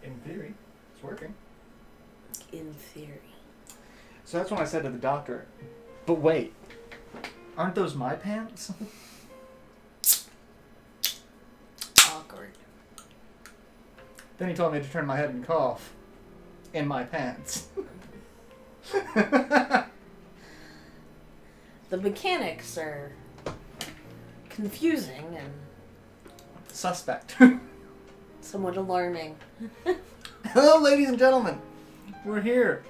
In theory, it's working. In theory. So that's when I said to the doctor, but wait, aren't those my pants? Awkward. Then he told me to turn my head and cough in my pants. The mechanics are confusing and Suspect. somewhat alarming. Hello, ladies and gentlemen. We're here.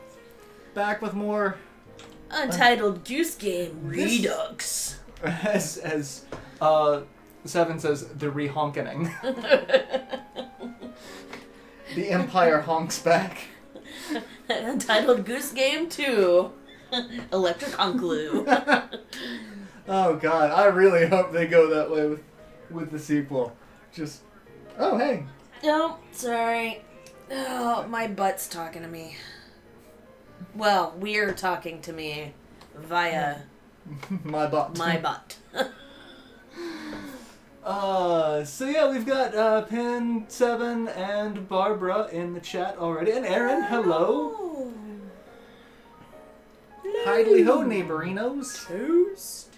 Back with more Untitled Goose Game Redux. As Seven says, the re-honkening. The Empire honks back. Untitled Goose Game 2. Electric Unkloo. Oh god, I really hope they go that way with the sequel. Just, oh hey. Oh, sorry. Oh, my butt's talking to me. Well, we're talking to me via My butt. my butt. So yeah, we've got Pin 7 and Barbara in the chat already. And Aaron, hello. Hidely ho, neighborinos. Toast.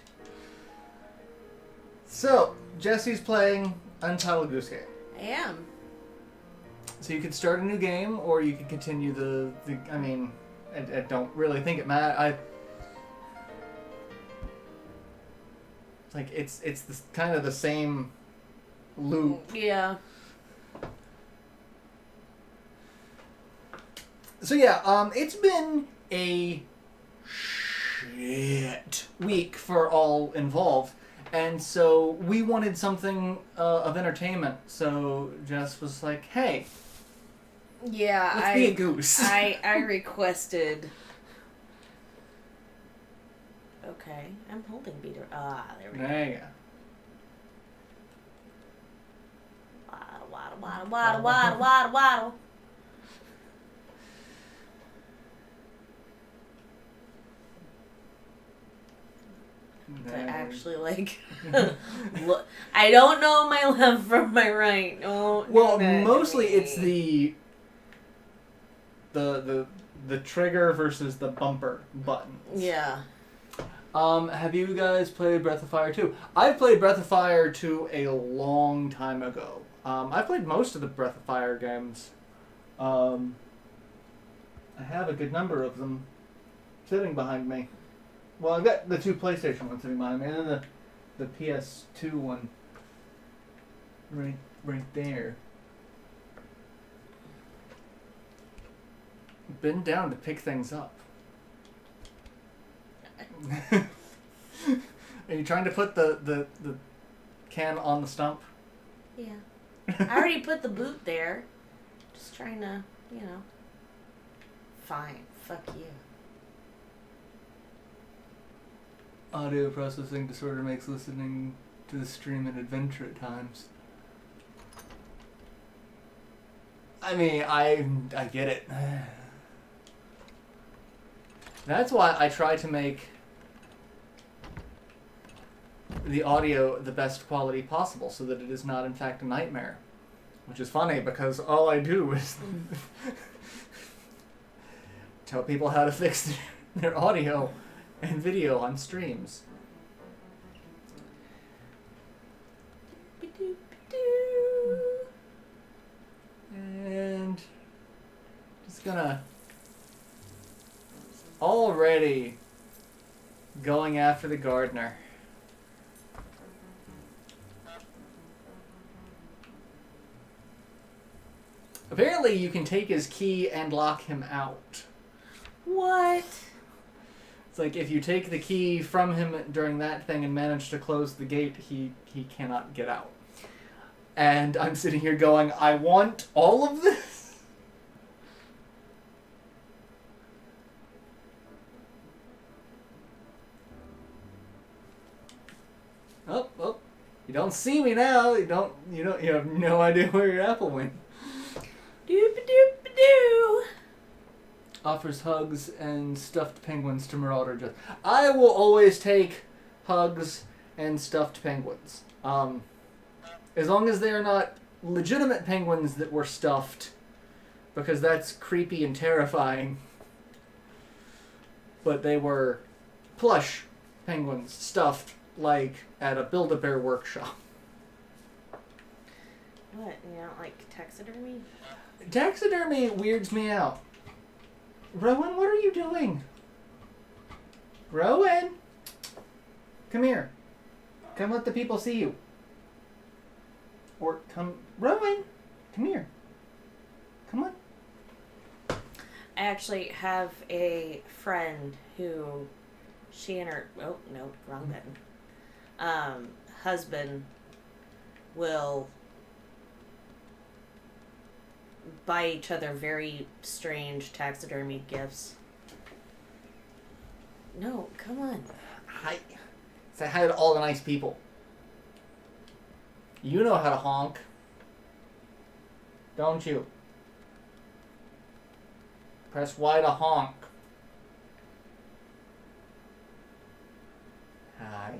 So, Jessi's playing Untitled Goose Game. I am. So you could start a new game, or you could continue the I mean, I don't really think it matters. Like, it's this, kind of the same loop. Yeah. So yeah, it's been a shit week for all involved. And so we wanted something of entertainment. So Jess was like, hey, Yeah, let's be a goose. I requested. Okay, I'm holding beater. Ah, there we go. There you go. Waddle, waddle, waddle, waddle, waddle, waddle. To actually, like, look, I don't know my left from my right. Oh, Well, mostly it's the trigger versus the bumper buttons. Yeah. Have you guys played Breath of Fire 2? I've played Breath of Fire 2 a long time ago. I played most of the Breath of Fire games. I have a good number of them sitting behind me. Well, I've got the 2 PlayStation ones sitting behind me, and then the PS2 one right there. Been down to pick things up. Are you trying to put the can on the stump? Yeah. I already put the boot there. Just trying to, Fine. Fuck you. Audio processing disorder makes listening to the stream an adventure at times. I mean, I get it. That's why I try to make the audio the best quality possible, so that it is not in fact a nightmare. Which is funny, because all I do is tell people how to fix their audio and video on streams. And just gonna already going after the gardener. Apparently you can take his key and lock him out. What? It's like if you take the key from him during that thing and manage to close the gate, he cannot get out. And I'm sitting here going, I want all of this? Oh, you don't see me now. You have no idea where your apple went. Doop-a-doop-a-doo. Offers hugs and stuffed penguins to Marauder Jess. I will always take hugs and stuffed penguins. As long as they are not legitimate penguins that were stuffed because that's creepy and terrifying. But they were plush penguins stuffed like at a Build-A-Bear workshop. What? You don't like taxidermy? Taxidermy weirds me out. Rowan, what are you doing? Rowan! Come here. Come let the people see you. Or come... Rowan! Come here. Come on. I actually have a friend who... She and her... Oh, no. Wrong button. Husband will buy each other very strange taxidermy gifts. No, come on. Hi. Say hi to all the nice people. You know how to honk. Don't you? Press Y to honk. Hi,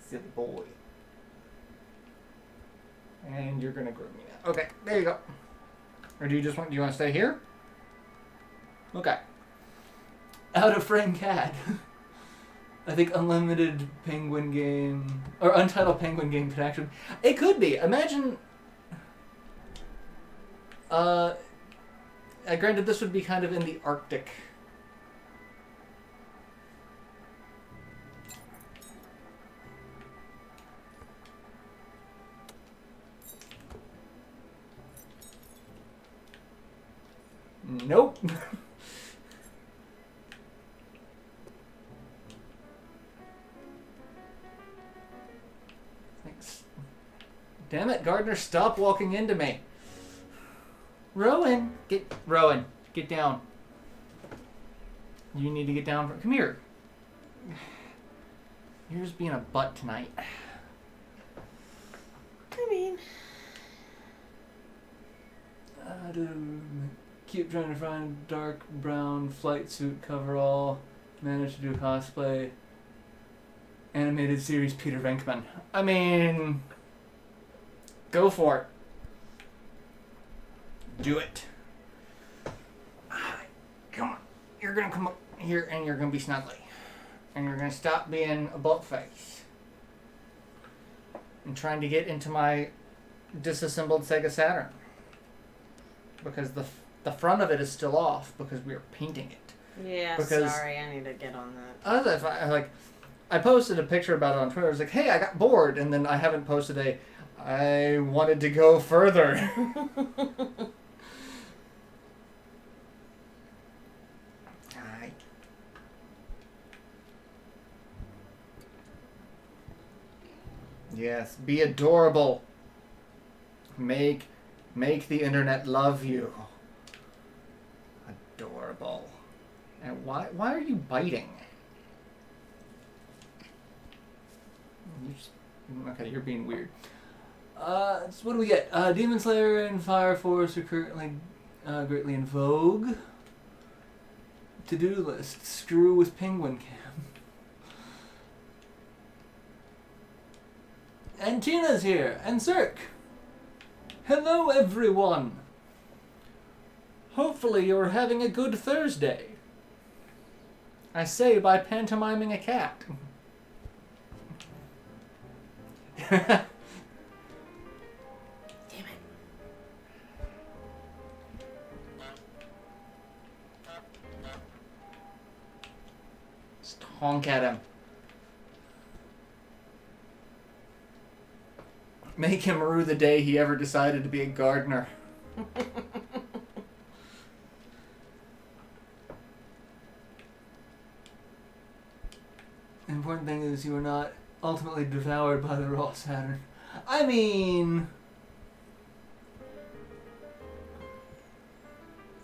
silly boy. And you're gonna groom me now. Okay, there you go. Or do you want to stay here? Okay. Out of frame cat. I think Unlimited Penguin Game or Untitled Penguin Game could actually. It could be. Imagine. Granted, this would be kind of in the Arctic. Nope. Thanks. Damn it, Gardner, stop walking into me. Rowan, get down. You need to get down. Come here. You're just being a butt tonight. I mean... Keep trying to find dark brown flight suit coverall. Managed to do cosplay. Animated series Peter Venkman. I mean, go for it. Do it. Come on. You're gonna come up here and you're gonna be snuggly. And you're gonna stop being a butt face. And trying to get into my disassembled Sega Saturn. Because the front of it is still off because we are painting it. Yeah, because sorry, I need to get on that. I posted a picture about it on Twitter. I was like, hey, I got bored. And then I haven't posted I wanted to go further. Hi. Yes, be adorable. Make the internet love you. Adorable. And why are you biting? Okay, you're being weird. So what do we get? Demon Slayer and Fire Force are currently greatly in vogue. To-do list. Screw with Penguin Cam. And Tina's here. And Cirque. Hello, everyone. Hopefully you're having a good Thursday. I say by pantomiming a cat. Damn it. Just honk at him. Make him rue the day he ever decided to be a gardener. The important thing is you are not ultimately devoured by the raw Saturn. I mean...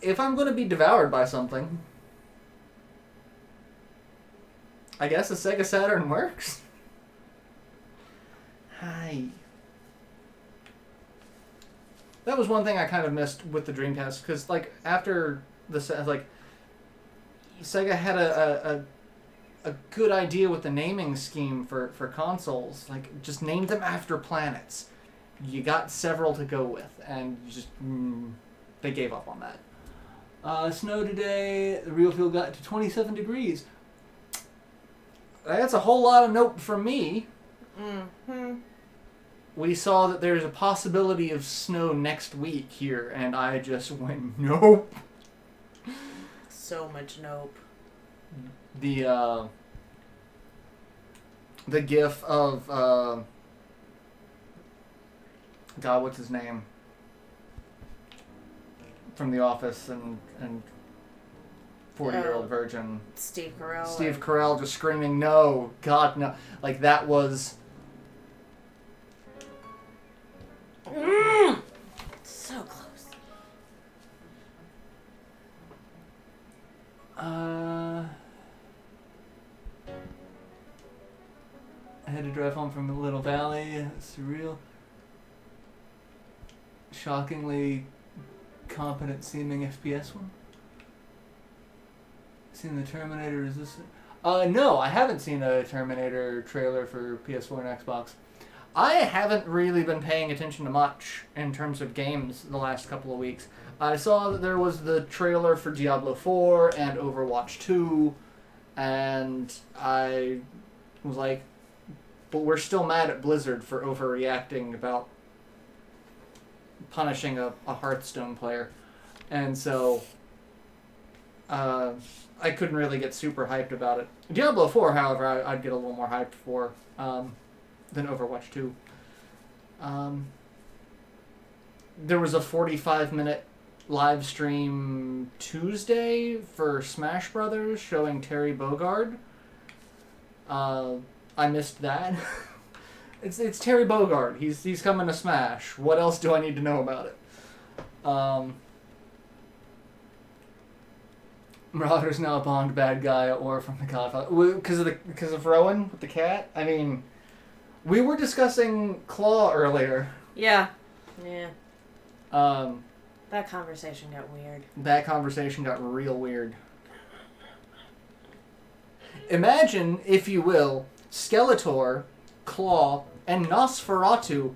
if I'm going to be devoured by something, I guess the Sega Saturn works. Hi. That was one thing I kind of missed with the Dreamcast, because after the Sega had a good idea with the naming scheme for consoles. Just name them after planets. You got several to go with, and just they gave up on that. Snow today. The real feel got to 27 degrees. That's a whole lot of nope from me. Mm-hmm. We saw that there's a possibility of snow next week here, and I just went, nope. So much nope. The gif of, God, what's his name? From The Office and 40-Year-Old Virgin. Steve Carell. Steve Carell just screaming, no, God, no. Like, that was... So close. I had to drive home from Little Valley. Surreal. Shockingly competent seeming FPS one. Seen the Terminator? Is this? No, I haven't seen a Terminator trailer for PS4 and Xbox. I haven't really been paying attention to much in terms of games the last couple of weeks. I saw that there was the trailer for Diablo 4 and Overwatch 2, and I was like, but we're still mad at Blizzard for overreacting about punishing a Hearthstone player. And so I couldn't really get super hyped about it. Diablo 4, however, I'd get a little more hyped for than Overwatch 2. There was a 45-minute live stream Tuesday for Smash Brothers showing Terry Bogard. I missed that. It's Terry Bogard. He's coming to Smash. What else do I need to know about it? Marauder's now a Bond bad guy or from the Godfather because of Rowan with the cat. I mean, we were discussing Claw earlier. Yeah. That conversation got weird. That conversation got real weird. Imagine, if you will, Skeletor, Claw, and Nosferatu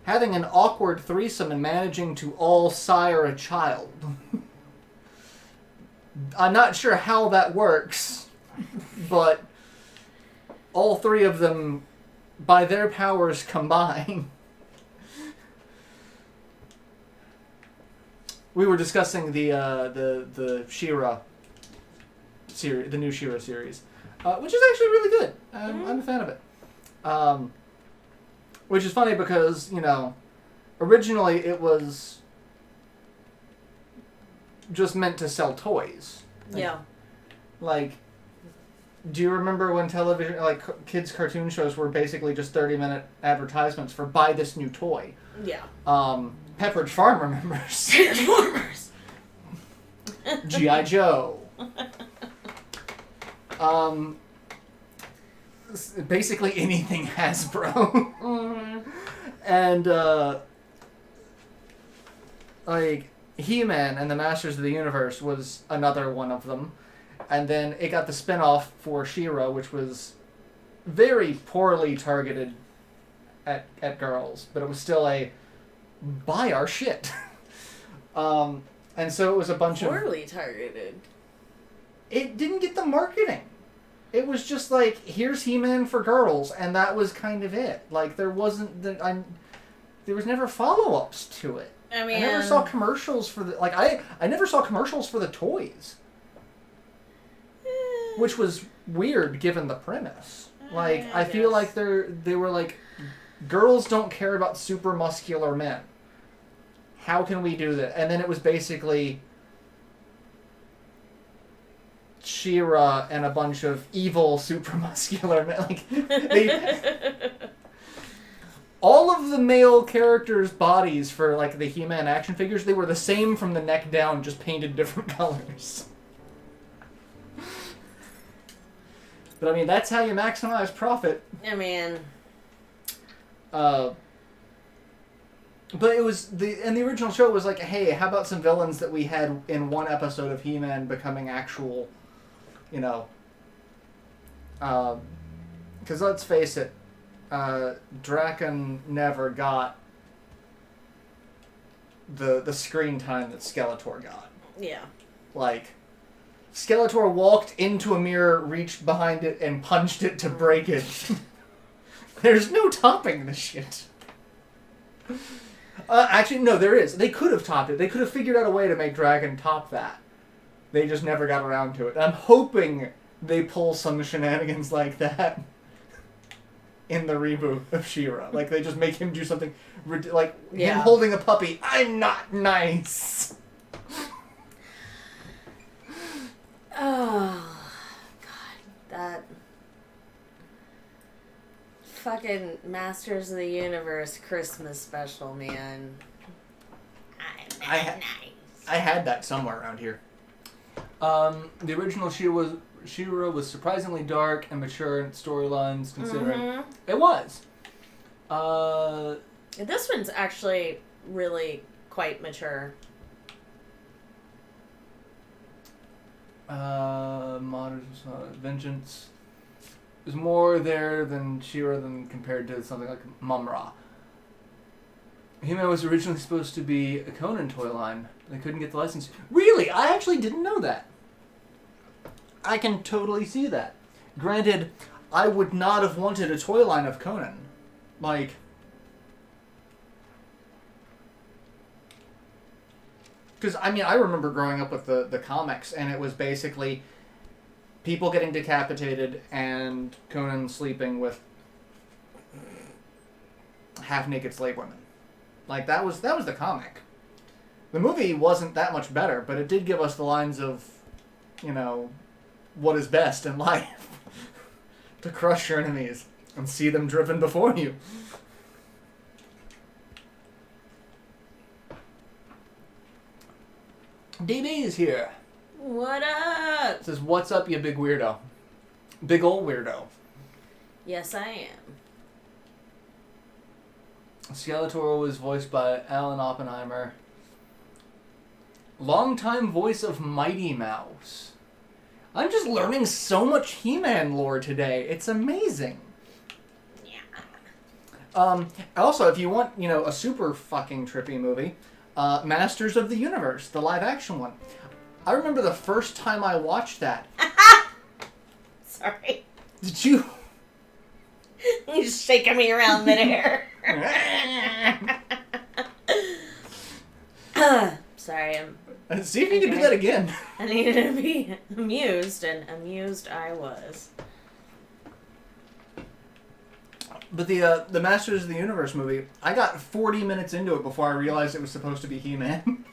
having an awkward threesome and managing to all sire a child. I'm not sure how that works, but all three of them, by their powers combined. We were discussing the She-Ra series, the new She-Ra series, which is actually really good. I'm a fan of it. Which is funny because, originally it was just meant to sell toys. Like, do you remember when television, like, kids' cartoon shows were basically just 30-minute advertisements for buy this new toy? Yeah. Pepperidge Farm remembers. Transformers. G.I. Joe. Basically anything Hasbro. Mm-hmm. And, like, He-Man and the Masters of the Universe was another one of them. And then it got the spin-off for She-Ra, which was very poorly targeted at girls. But it was still a, buy our shit. And so it was a bunch of... Poorly targeted. It didn't get the marketing. It was just like, here's He-Man for girls, and that was kind of it. Like, there wasn't... there was never follow-ups to it. I mean... I never saw commercials for the... Like, I never saw commercials for the toys. Which was weird, given the premise. Like, I feel like they were like, girls don't care about super muscular men. How can we do that? And then it was basically She-Ra and a bunch of evil super muscular men. Like, all of the male characters' bodies for, like, the He-Man action figures, they were the same from the neck down, just painted different colors. But, I mean, that's how you maximize profit. I mean... But it was... And the original show was like, hey, how about some villains that we had in one episode of He-Man becoming actual, Because let's face it, Draken never got the screen time that Skeletor got. Yeah. Like, Skeletor walked into a mirror, reached behind it, and punched it to break it. There's no topping this shit. Actually, no, there is. They could have topped it. They could have figured out a way to make Dragon top that. They just never got around to it. I'm hoping they pull some shenanigans like that in the reboot of She-Ra. Like, they just make him do something... Like, him holding a puppy. I'm not nice! Oh, God. That... Fucking Masters of the Universe Christmas special, man. I'm not nice. I had that somewhere around here. The original She-Ra was surprisingly dark and mature in its storylines, considering it was. This one's actually really quite mature. Modern Vengeance is more there than She-Ra than compared to something like Mum-Ra. He-Man was originally supposed to be a Conan toy line. They couldn't get the license. Really? I actually didn't know that. I can totally see that. Granted, I would not have wanted a toy line of Conan. Like... Because, I mean, I remember growing up with the comics, and it was basically people getting decapitated and Conan sleeping with half-naked slave women. Like, that was the comic. The movie wasn't that much better, but it did give us the lines of, you know, what is best in life. To crush your enemies and see them driven before you. DB is here. What up? It says, what's up, you big weirdo? Big ol' weirdo. Yes, I am. Skeletor was voiced by Alan Oppenheimer. Longtime voice of Mighty Mouse. I'm just learning so much He-Man lore today. It's amazing. Yeah. Also, if you want, you know, a super fucking trippy movie, Masters of the Universe, the live-action one. I remember the first time I watched that. Sorry. Did you... You're just shaking me around midair. Sorry, See if you can do that again. I needed to be amused, and amused I was. But the Masters of the Universe movie, I got 40 minutes into it before I realized it was supposed to be He-Man.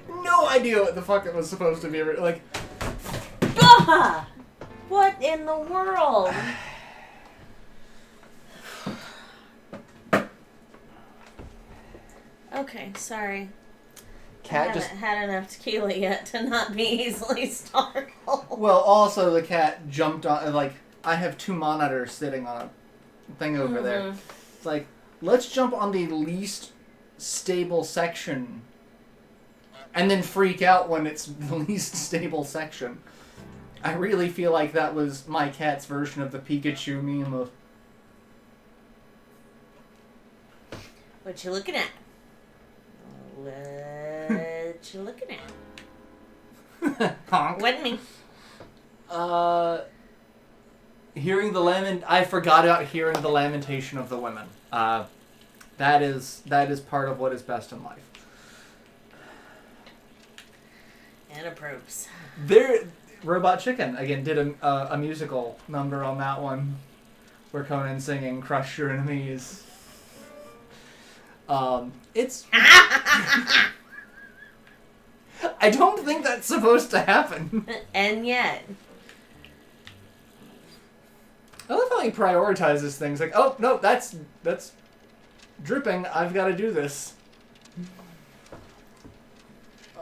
No idea what the fuck it was supposed to be. Like, Ah! What in the world? Okay, sorry. Cat I just haven't had enough tequila yet to not be easily startled. well, also the cat jumped on. Like, I have two monitors sitting on a thing over there. It's like, let's jump on the least stable section, and then freak out when it's the least stable section. I really feel like that was my cat's version of the Pikachu meme of... What you looking at? What you looking at? Honk. Wasn't me. Hearing the I forgot about hearing the lamentation of the women. That is part of what is best in life. And approves. Robot Chicken, again, did a musical number on that one, where Conan's singing "Crush Your Enemies." It's... I don't think that's supposed to happen. And yet. I love how he prioritizes things. Like, oh, no, that's dripping. I've got to do this.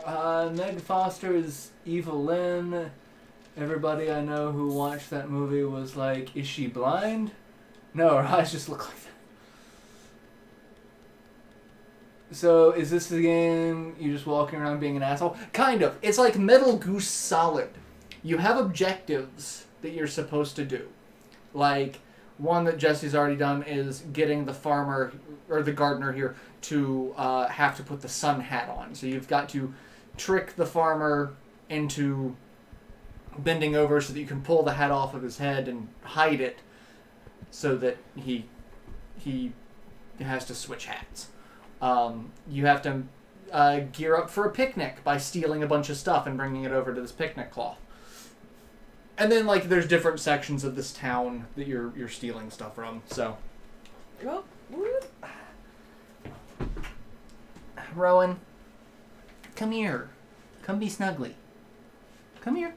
Meg Foster's Evelyn. Everybody I know who watched that movie was like, is she blind? No, her eyes just look like that. So, is this the game you just walking around being an asshole? Kind of. It's like Metal Goose Solid. You have objectives that you're supposed to do. Like, one that Jessi's already done is getting the farmer, or the gardener here, to have to put the sun hat on. So you've got to trick the farmer into bending over so that you can pull the hat off of his head and hide it so that he has to switch hats. You have to gear up for a picnic by stealing a bunch of stuff and bringing it over to this picnic cloth. And then, like, there's different sections of this town that you're stealing stuff from, so. Oh, whoop. Rowan, come here. Come be snuggly. Come here.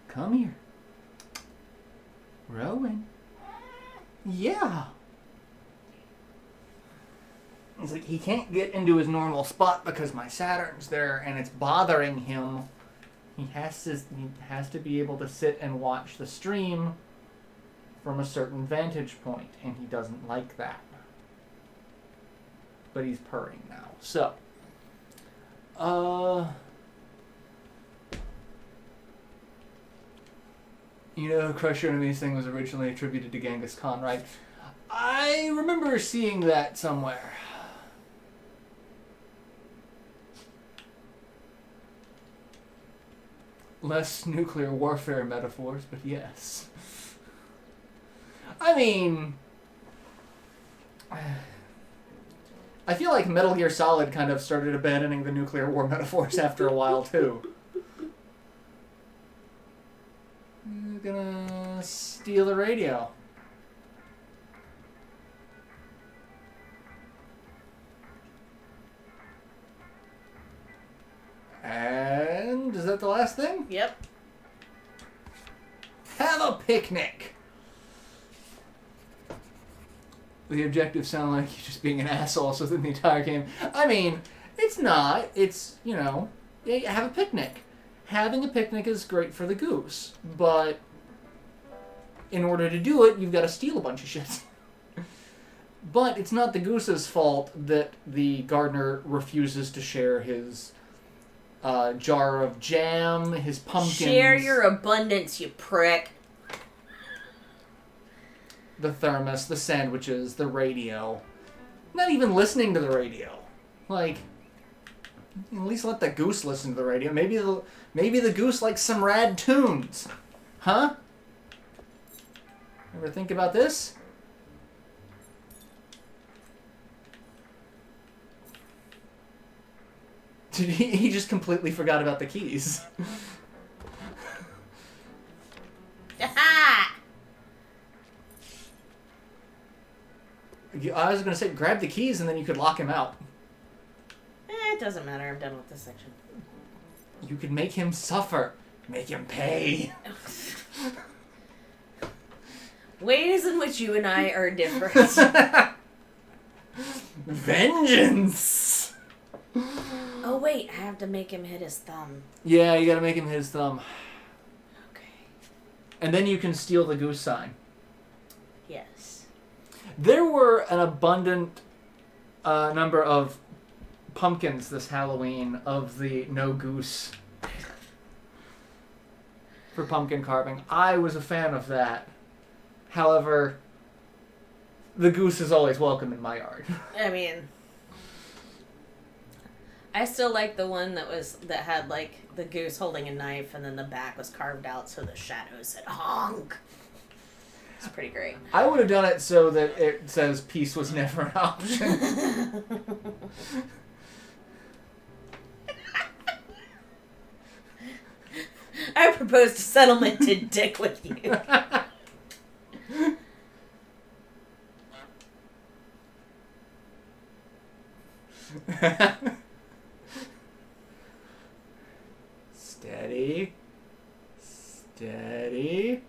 Come here. Rowan. Yeah. He's like, he can't get into his normal spot because my Saturn's there and it's bothering him. He has to be able to sit and watch the stream from a certain vantage point, and he doesn't like that. But he's purring now. So, you know, Crush Your Enemies thing was originally attributed to Genghis Khan, right? I remember seeing that somewhere. Less nuclear warfare metaphors, but yes. I mean, I feel like Metal Gear Solid kind of started abandoning the nuclear war metaphors after a while, too. I'm gonna steal the radio. And is that the last thing? Yep. Have a picnic. The objectives sound like you're just being an asshole within the entire game. I mean, it's not. It's, you know, have a picnic. Having a picnic is great for the goose, but in order to do it, you've got to steal a bunch of shit. But it's not the goose's fault that the gardener refuses to share his jar of jam, his pumpkins. Share your abundance, you prick. The thermos, the sandwiches, the radio. Not even listening to the radio. Like, at least let the goose listen to the radio. Maybe the goose likes some rad tunes. Huh? Ever think about this? He just completely forgot about the keys. I was going to say, grab the keys and then you could lock him out. It doesn't matter. I'm done with this section. You could make him suffer. Make him pay. Ways in which you and I are different. Vengeance! Oh, wait. I have to make him hit his thumb. Yeah, you gotta make him hit his thumb. Okay. And then you can steal the goose sign. Yes. There were an abundant number of pumpkins this Halloween of the no goose for pumpkin carving. I was a fan of that. However, the goose is always welcome in my yard. I mean, I still like the one that had like the goose holding a knife and then the back was carved out so the shadow said honk. It's pretty great. I would have done it so that it says peace was never an option. I proposed a settlement to dick with you. Steady. Steady.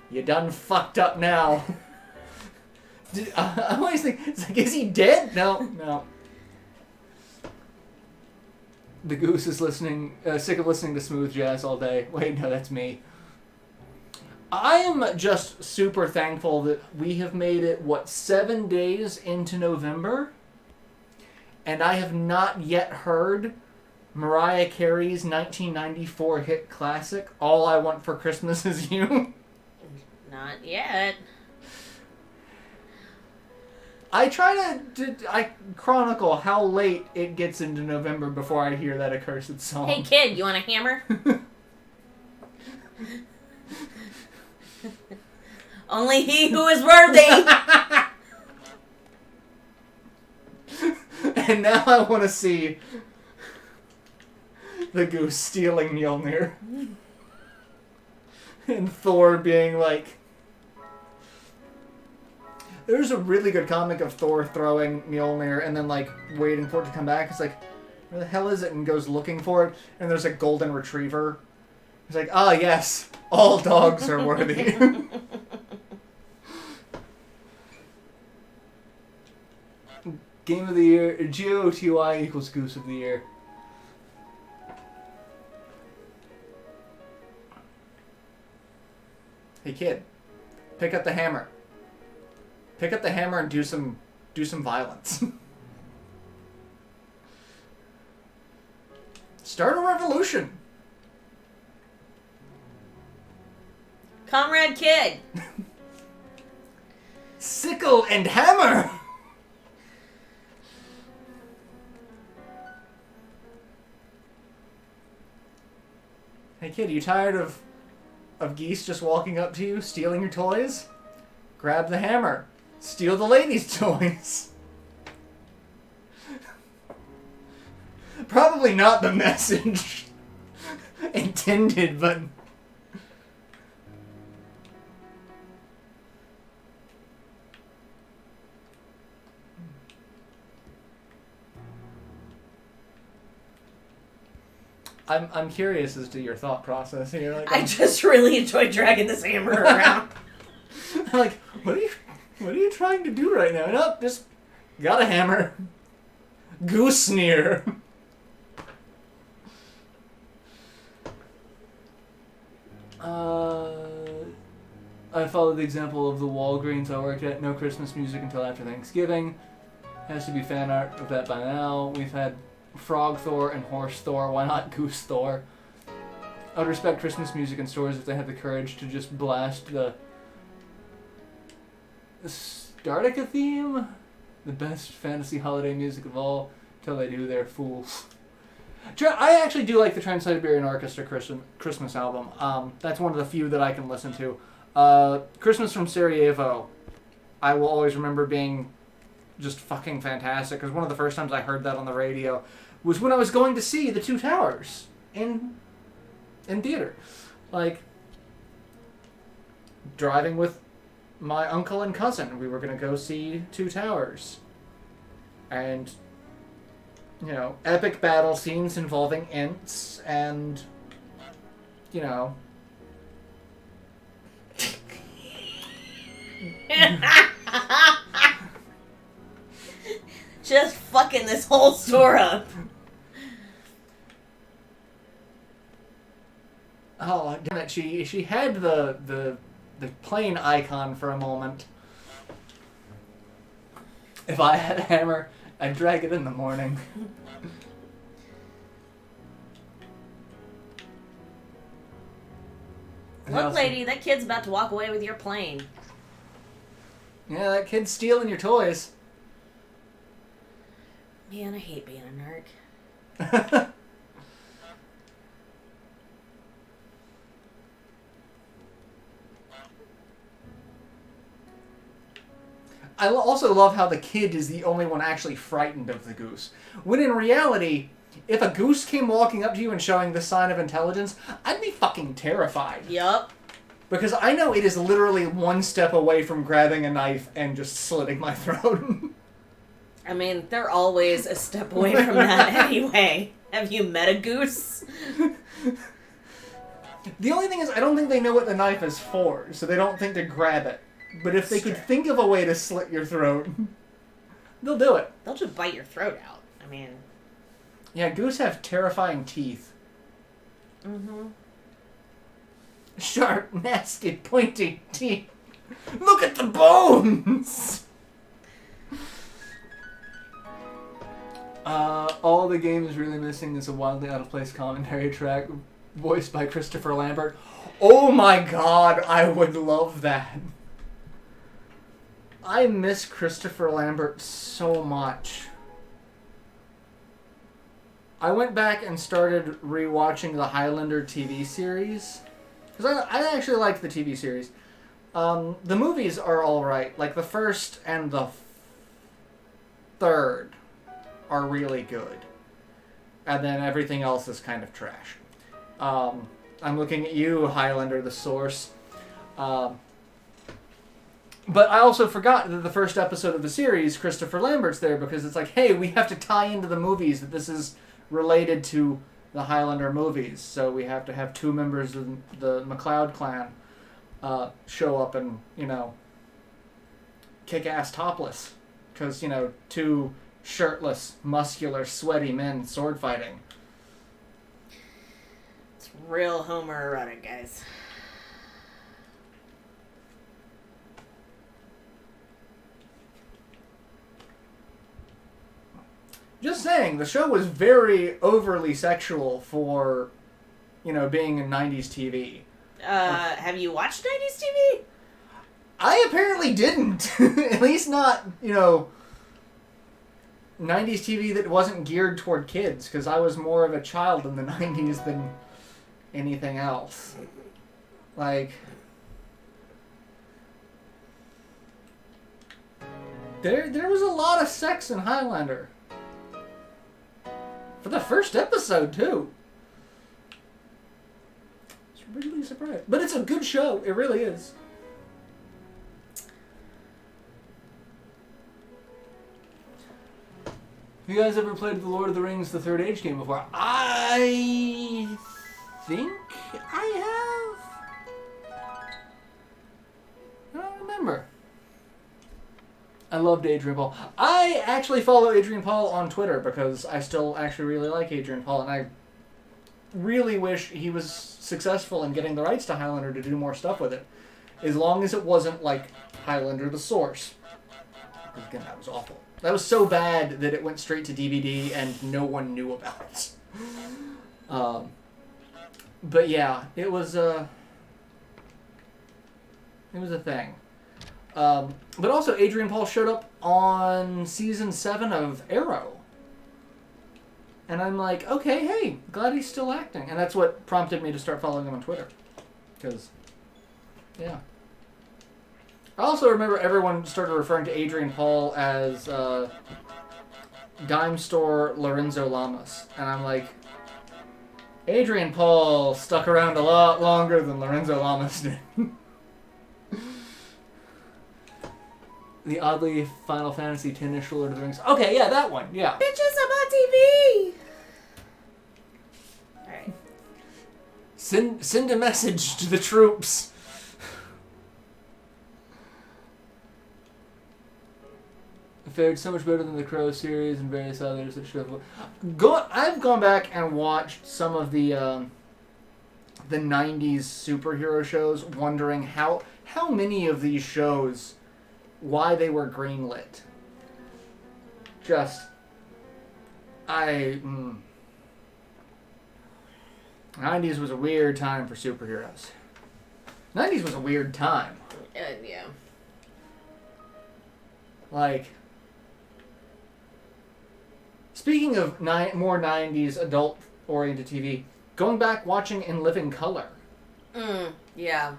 You done fucked up now. I always think, it's like, is he dead? No. The goose is listening, sick of listening to smooth jazz all day. Wait, no, that's me. I am just super thankful that we have made it, 7 days into November? And I have not yet heard Mariah Carey's 1994 hit classic, All I Want for Christmas Is You. Not yet. I try I chronicle how late it gets into November before I hear that accursed song. Hey kid, you want a hammer? Only he who is worthy. And now I want to see the goose stealing Mjolnir. And Thor being like... There's a really good comic of Thor throwing Mjolnir and then, like, waiting for it to come back. It's like, where the hell is it? And goes looking for it. And there's a golden retriever. He's like, ah, yes, all dogs are worthy. Game of the year, GOTY equals Goose of the Year. Hey kid, pick up the hammer. Pick up the hammer and do some violence. Start a revolution. Comrade kid. Sickle and hammer. Hey kid, you tired of geese just walking up to you, stealing your toys? Grab the hammer. Steal the ladies' toys. Probably not the message intended, but... I'm curious as to your thought process here. Like, I just really enjoy dragging this hammer around. I'm like, what are you trying to do right now? Nope, just got a hammer. Goose sneer. I followed the example of the Walgreens I worked at. No Christmas music until after Thanksgiving. Has to be fan art of that by now. We've had Frog Thor and Horse Thor. Why not Goose Thor? I would respect Christmas music in stores if they had the courage to just blast the Stardica theme, the best fantasy holiday music of all. Till they do, they're fools. I actually do like the Trans-Siberian Orchestra Christmas album. That's one of the few that I can listen to. Christmas from Sarajevo, I will always remember being just fucking fantastic, because one of the first times I heard that on the radio was when I was going to see The Two Towers in theater. Like, driving with my uncle and cousin, we were going to go see Two Towers. And, you know, epic battle scenes involving Ints and, you know... Just fucking this whole store up. Oh, damn it, she had the plane icon for a moment. If I had a hammer, I'd drag it in the morning. Look, lady, that kid's about to walk away with your plane. Yeah, that kid's stealing your toys. Man, I hate being a narc. I also love how the kid is the only one actually frightened of the goose. When in reality, if a goose came walking up to you and showing this sign of intelligence, I'd be fucking terrified. Yup. Because I know it is literally one step away from grabbing a knife and just slitting my throat. I mean, they're always a step away from that anyway. Have you met a goose? The only thing is, I don't think they know what the knife is for, so they don't think to grab it. But if they could think of a way to slit your throat, they'll do it. They'll just bite your throat out. I mean... Yeah, goose have terrifying teeth. Mm-hmm. Sharp, nasty, pointy teeth. Look at the bones! All the game is really missing is a wildly out-of-place commentary track voiced by Christopher Lambert. Oh my god, I would love that. I miss Christopher Lambert so much. I went back and started rewatching the Highlander TV series. Because I actually like the TV series. The movies are alright. Like, the first and the third are really good. And then everything else is kind of trash. I'm looking at you, Highlander, the source. But I also forgot that the first episode of the series, Christopher Lambert's there, because it's like, hey, we have to tie into the movies that this is related to the Highlander movies. So we have to have two members of the MacLeod clan show up and, kick ass topless. Because, two shirtless, muscular, sweaty men sword fighting. It's real homoerotic, guys. Just saying, the show was very overly sexual for, being in 90s TV. Have you watched 90s TV? I apparently didn't. At least not, 90s TV that wasn't geared toward kids, because I was more of a child in the 90s than anything else. Like, there was a lot of sex in Highlander. For the first episode, too. I was really surprised. But it's a good show. It really is. Have you guys ever played the Lord of the Rings The Third Age game before? I think I have. I don't remember. I loved Adrian Paul. I actually follow Adrian Paul on Twitter because I still actually really like Adrian Paul, and I really wish he was successful in getting the rights to Highlander to do more stuff with it. As long as it wasn't like Highlander the Source. Because again, that was awful. That was so bad that it went straight to DVD and no one knew about it. But yeah, it was a thing. But also, Adrian Paul showed up on season 7 of Arrow. And I'm like, okay, hey, glad he's still acting. And that's what prompted me to start following him on Twitter. Because, yeah. I also remember everyone started referring to Adrian Paul as Dime Store Lorenzo Lamas. And I'm like, Adrian Paul stuck around a lot longer than Lorenzo Lamas did. The oddly Final Fantasy X-ish Lord of the Rings. Okay, yeah, that one, yeah. Bitches about TV! Alright. Send a message to the troops. It fared so much better than the Crow series and various others that should have... I've gone back and watched some of the 90s superhero shows, wondering how many of these shows... why they were greenlit. 90s was a weird time for superheroes. 90s was a weird time. Yeah. Like, speaking of more 90s adult-oriented TV, going back watching In Living Color. Yeah.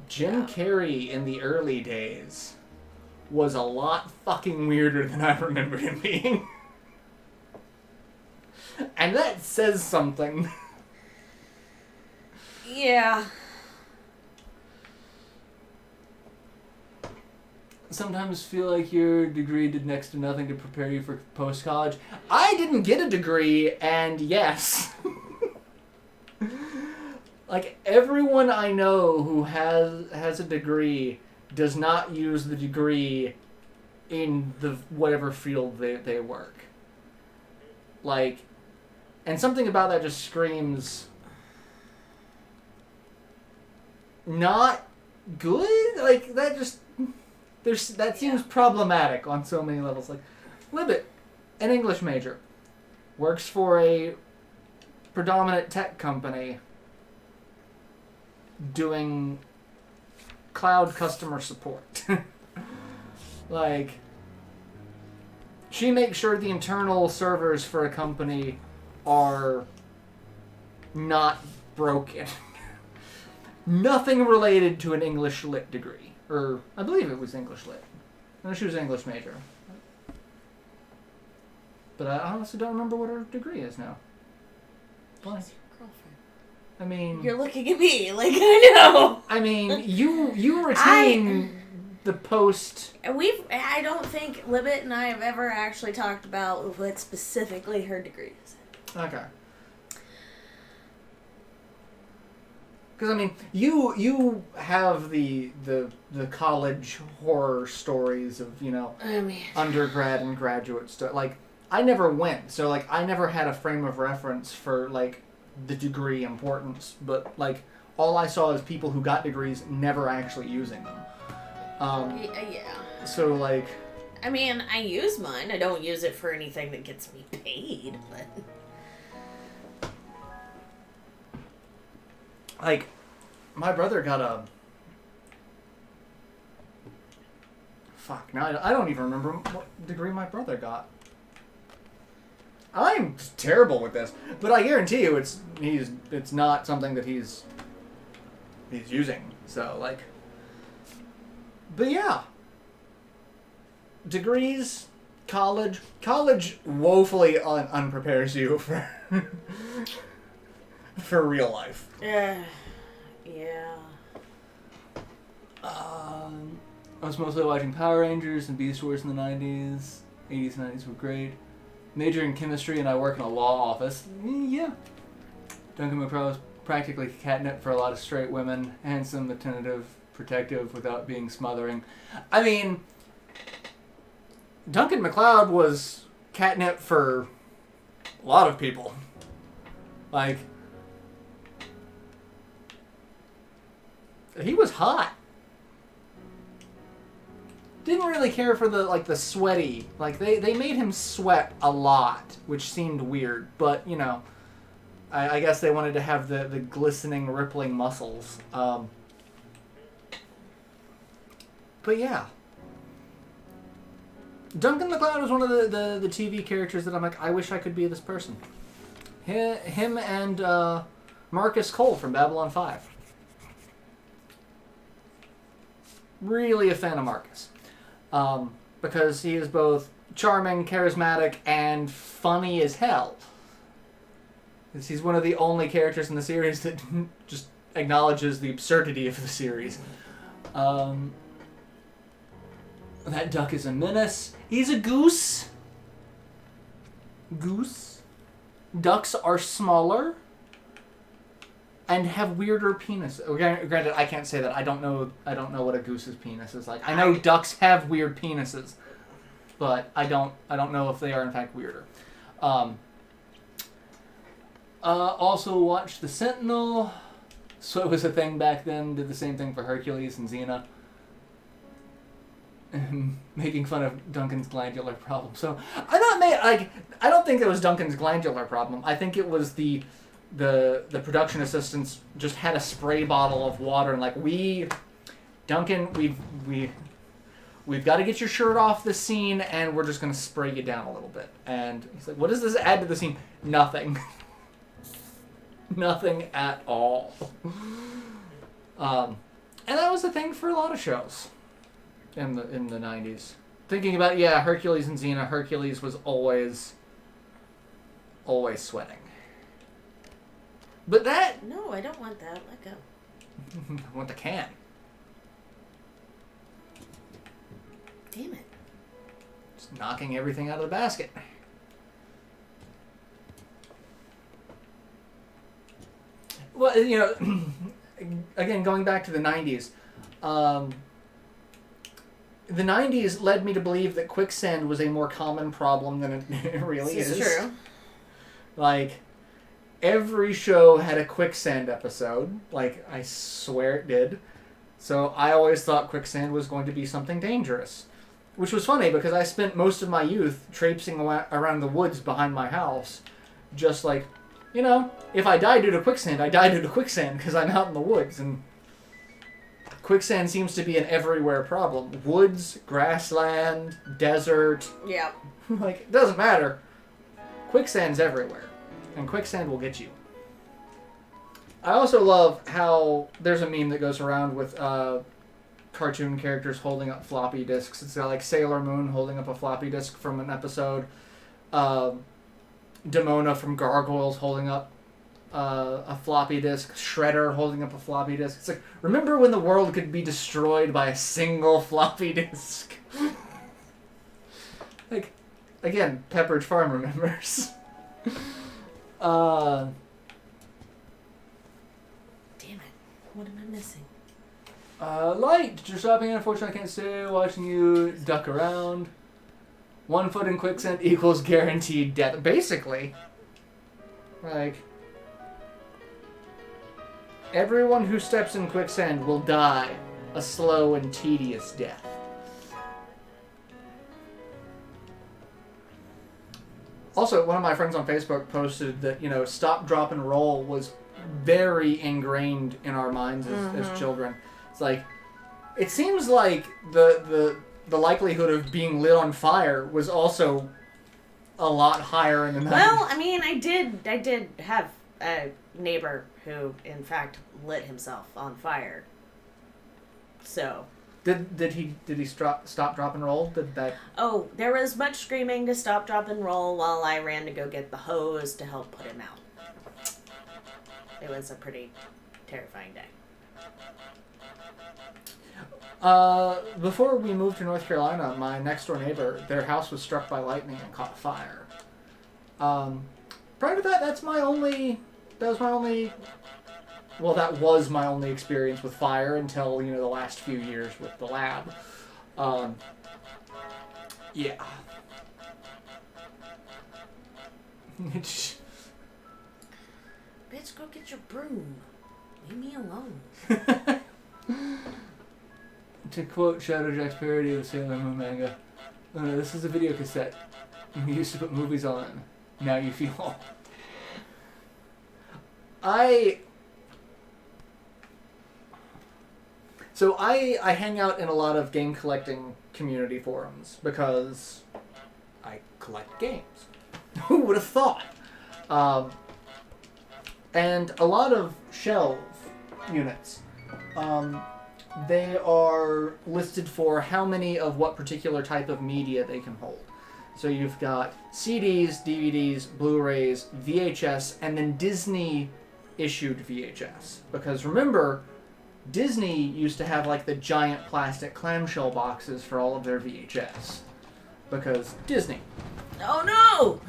Jim Carrey in the early days was a lot fucking weirder than I remembered him being. And that says something. Yeah. Sometimes feel like your degree did next to nothing to prepare you for post-college. I didn't get a degree, and yes. Like, everyone I know who has a degree does not use the degree in the whatever field they work. Like, and something about that just screams not good? Like, that just... that seems problematic on so many levels. Like, Libet, an English major, works for a predominant tech company doing cloud customer support. Like, she makes sure the internal servers for a company are not broken. Nothing related to an English Lit degree. Or, I believe it was English Lit. No, she was an English major. But I honestly don't remember what her degree is now. Why? I mean... You're looking at me like I know. I mean, you retain the post... I don't think Libet and I have ever actually talked about what specifically her degree is. Okay. Because, I mean, you have the college horror stories of, you know, undergrad and graduate stuff. Like, I never went, so, like, I never had a frame of reference for, like, the degree importance. But, like, all I saw is people who got degrees never actually using them. Yeah. So, like... I mean, I use mine. I don't use it for anything that gets me paid, but... Like, my brother got a... Fuck, now I don't even remember what degree my brother got. I'm terrible with this, but I guarantee you it's not something that he's using. So, like... But yeah. Degrees, college woefully unprepares you for... for real life. Yeah. I was mostly watching Power Rangers and Beast Wars in the 90s. 80s and 90s were great. Major in chemistry and I work in a law office. Yeah. Duncan McCraw was practically catnip for a lot of straight women. Handsome, attentive, protective without being smothering. I mean, Duncan MacLeod was catnip for a lot of people. Like... He was hot. Didn't really care for the sweaty. Like, they made him sweat a lot, which seemed weird. But, you know, I guess they wanted to have the glistening, rippling muscles. But, yeah. Duncan MacLeod was one of the TV characters that I'm like, I wish I could be this person. Him and Marcus Cole from Babylon 5. Really a fan of Marcus. Because he is both charming, charismatic, and funny as hell. He's one of the only characters in the series that just acknowledges the absurdity of the series. That duck is a menace. He's a goose. Goose. Ducks are smaller. And have weirder penises. Granted, I can't say that. I don't know what a goose's penis is like. I know ducks have weird penises, but I don't know if they are in fact weirder. Also watched The Sentinel. So it was a thing back then. Did the same thing for Hercules and Xena. Making fun of Duncan's glandular problem. So I don't think it was Duncan's glandular problem. I think it was the production assistants just had a spray bottle of water and like, Duncan, we've got to get your shirt off the scene and we're just going to spray you down a little bit. And he's like, what does this add to the scene? Nothing. Nothing at all. And that was the thing for a lot of shows in the 90s. Thinking about, Hercules and Xena. Hercules was always sweating. But that... No, I don't want that. Let go. I want the can. Damn it. Just knocking everything out of the basket. Well, you know, again, going back to the 90s, the 90s led me to believe that quicksand was a more common problem than it really is. This is true. Like... Every show had a quicksand episode. Like, I swear it did. So I always thought quicksand was going to be something dangerous. Which was funny, because I spent most of my youth traipsing around the woods behind my house. Just like, you know, if I die due to quicksand, I die due to quicksand, because I'm out in the woods. And quicksand seems to be an everywhere problem. Woods, grassland, desert. Yeah. Like, it doesn't matter. Quicksand's everywhere. And quicksand will get you. I also love how there's a meme that goes around with cartoon characters holding up floppy disks. It's got like Sailor Moon holding up a floppy disk from an episode. Demona from Gargoyles holding up a floppy disk. Shredder holding up a floppy disk. It's like, remember when the world could be destroyed by a single floppy disk? Like, again, Pepperidge Farm remembers. Damn it. What am I missing? Light, you're stopping. Unfortunately, I can't stay watching you duck around. 1 foot in quicksand equals guaranteed death. Basically, like, everyone who steps in quicksand will die a slow and tedious death. Also, one of my friends on Facebook posted that, you know, stop, drop, and roll was very ingrained in our minds as children. It's like, it seems like the likelihood of being lit on fire was also a lot higher in the 90s. Well, I mean, I did have a neighbor who, in fact, lit himself on fire. So. Did he stop, drop, and roll? Did that? Oh, there was much screaming to stop, drop, and roll while I ran to go get the hose to help put him out. It was a pretty terrifying day. Before we moved to North Carolina, my next door neighbor, their house was struck by lightning and caught fire. Prior to that, that was my only experience with fire until, you know, the last few years with the lab. Yeah. Bitch, go get your broom. Leave me alone. To quote Shadowjack's parody of the Sailor Moon manga, this is a video cassette. We used to put movies on. Now you feel old. I hang out in a lot of game collecting community forums because I collect games. Who would have thought? And a lot of shelf units, they are listed for how many of what particular type of media they can hold. So you've got CDs, DVDs, Blu-rays, VHS, and then Disney issued VHS. Because remember, Disney used to have like the giant plastic clamshell boxes for all of their VHS. Because Disney. Oh no!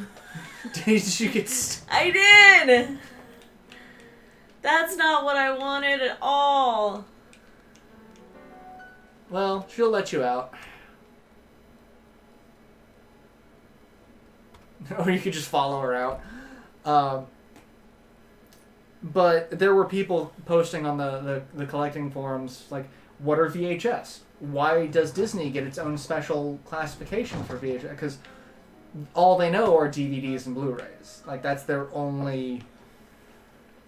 Did you get... I did! That's not what I wanted at all. Well, she'll let you out. Or you could just follow her out. But there were people posting on the collecting forums, like, what are VHS? Why does Disney get its own special classification for VHS? Because all they know are DVDs and Blu-rays. Like, that's their only...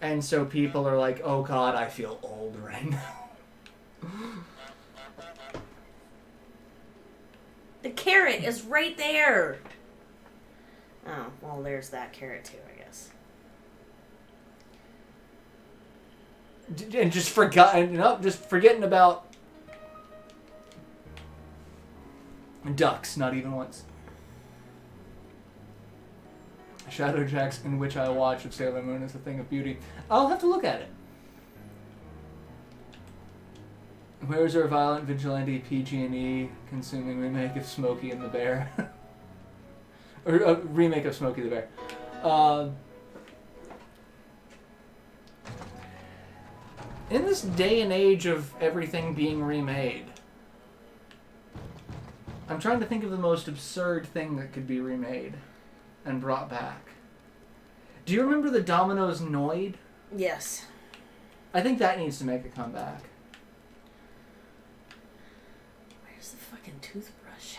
And so people are like, oh god, I feel old right now. The carrot is right there. Oh, well, there's that carrot too, I guess. And just forgetting about ducks, not even once. Shadowjack's In Which I Watch of Sailor Moon is a thing of beauty. I'll have to look at it. Where's our violent vigilante PG&E consuming remake of Smokey and the Bear? Or a remake of Smokey the Bear. In this day and age of everything being remade, I'm trying to think of the most absurd thing that could be remade and brought back. Do you remember the Domino's Noid? Yes. I think that needs to make a comeback. Where's the fucking toothbrush?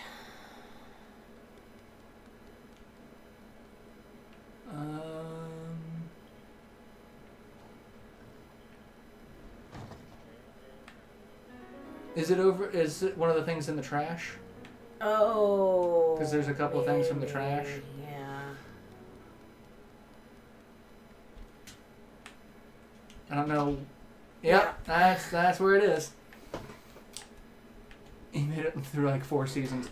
Is it one of the things in the trash? Oh. Because there's a couple of things from the trash. Yeah. I don't know. Yeah, that's where it is. He made it through like 4 seasons.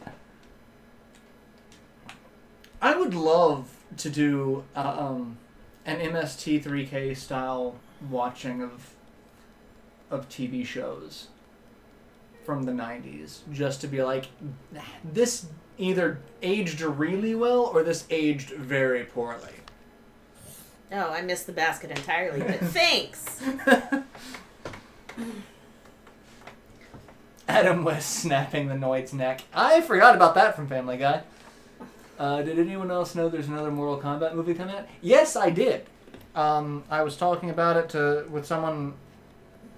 I would love to do an MST3K style watching of TV shows from the 90s, just to be like, this either aged really well or this aged very poorly. Oh, I missed the basket entirely, but thanks. Adam West snapping the Noid's neck. I forgot about that from Family Guy. Did anyone else know there's another Mortal Kombat movie coming out? Yes, I did. I was talking about it with someone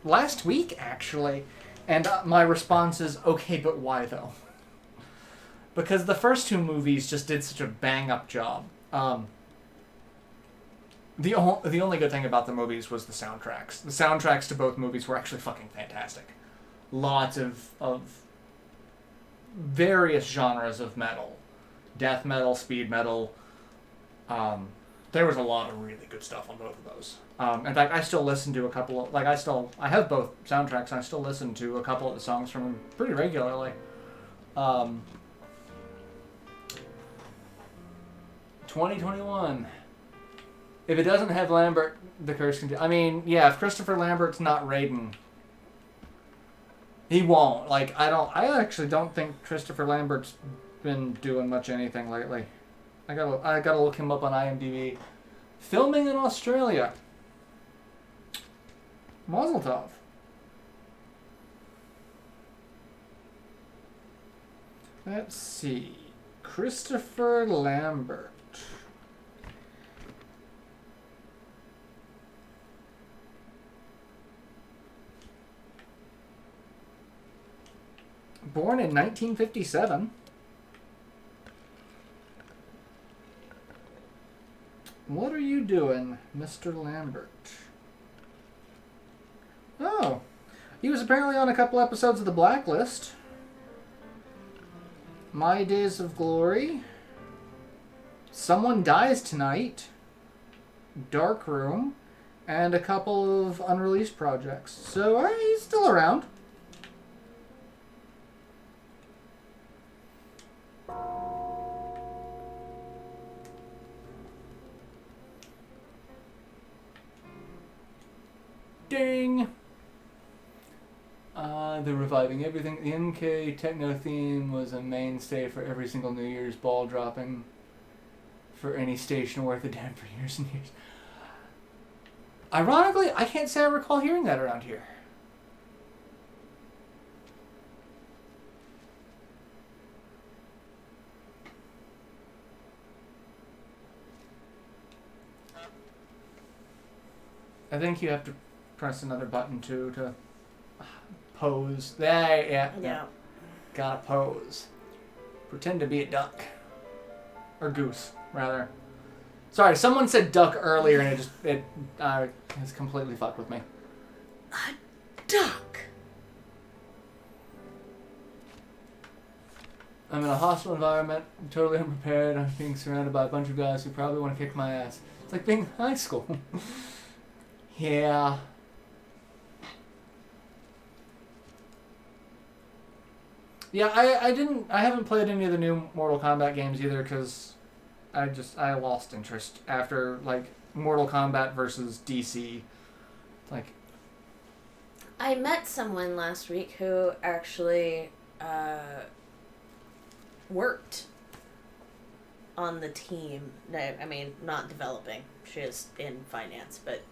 last week, actually, and my response is, okay, but why though? Because the first 2 movies just did such a bang-up job. The only good thing about the movies was the soundtracks. The soundtracks to both movies were actually fucking fantastic. Lots of various genres of metal. Death metal, speed metal. There was a lot of really good stuff on both of those. In fact, I still listen to a couple of... I have both soundtracks, and I still listen to a couple of the songs from them pretty regularly. 2021. If it doesn't have Lambert, the curse can... I mean, yeah, if Christopher Lambert's not Raiden, he won't. I actually don't think Christopher Lambert's been doing much anything lately. I gotta look him up on IMDb. Filming in Australia. Mazel tov. Let's see. Christopher Lambert. Born in 1957. What are you doing, Mr. Lambert? Oh. He was apparently on a couple episodes of The Blacklist. My Days of Glory. Someone Dies Tonight. Dark Room. And a couple of unreleased projects. So he's still around. Ding! They're reviving everything. The MK techno theme was a mainstay for every single New Year's ball dropping for any station worth a damn for years and years. Ironically, I can't say I recall hearing that around here. I think you have to press another button too to pose. There, yeah. Gotta pose. Pretend to be a duck. Or goose, rather. Sorry, someone said duck earlier and it has completely fucked with me. A duck. I'm in a hostile environment. I'm totally unprepared. I'm being surrounded by a bunch of guys who probably want to kick my ass. It's like being in high school. Yeah. Yeah, I haven't played any of the new Mortal Kombat games either because I lost interest after Mortal Kombat versus DC. I met someone last week who actually worked on the team. No, I mean, not developing. She is in finance, but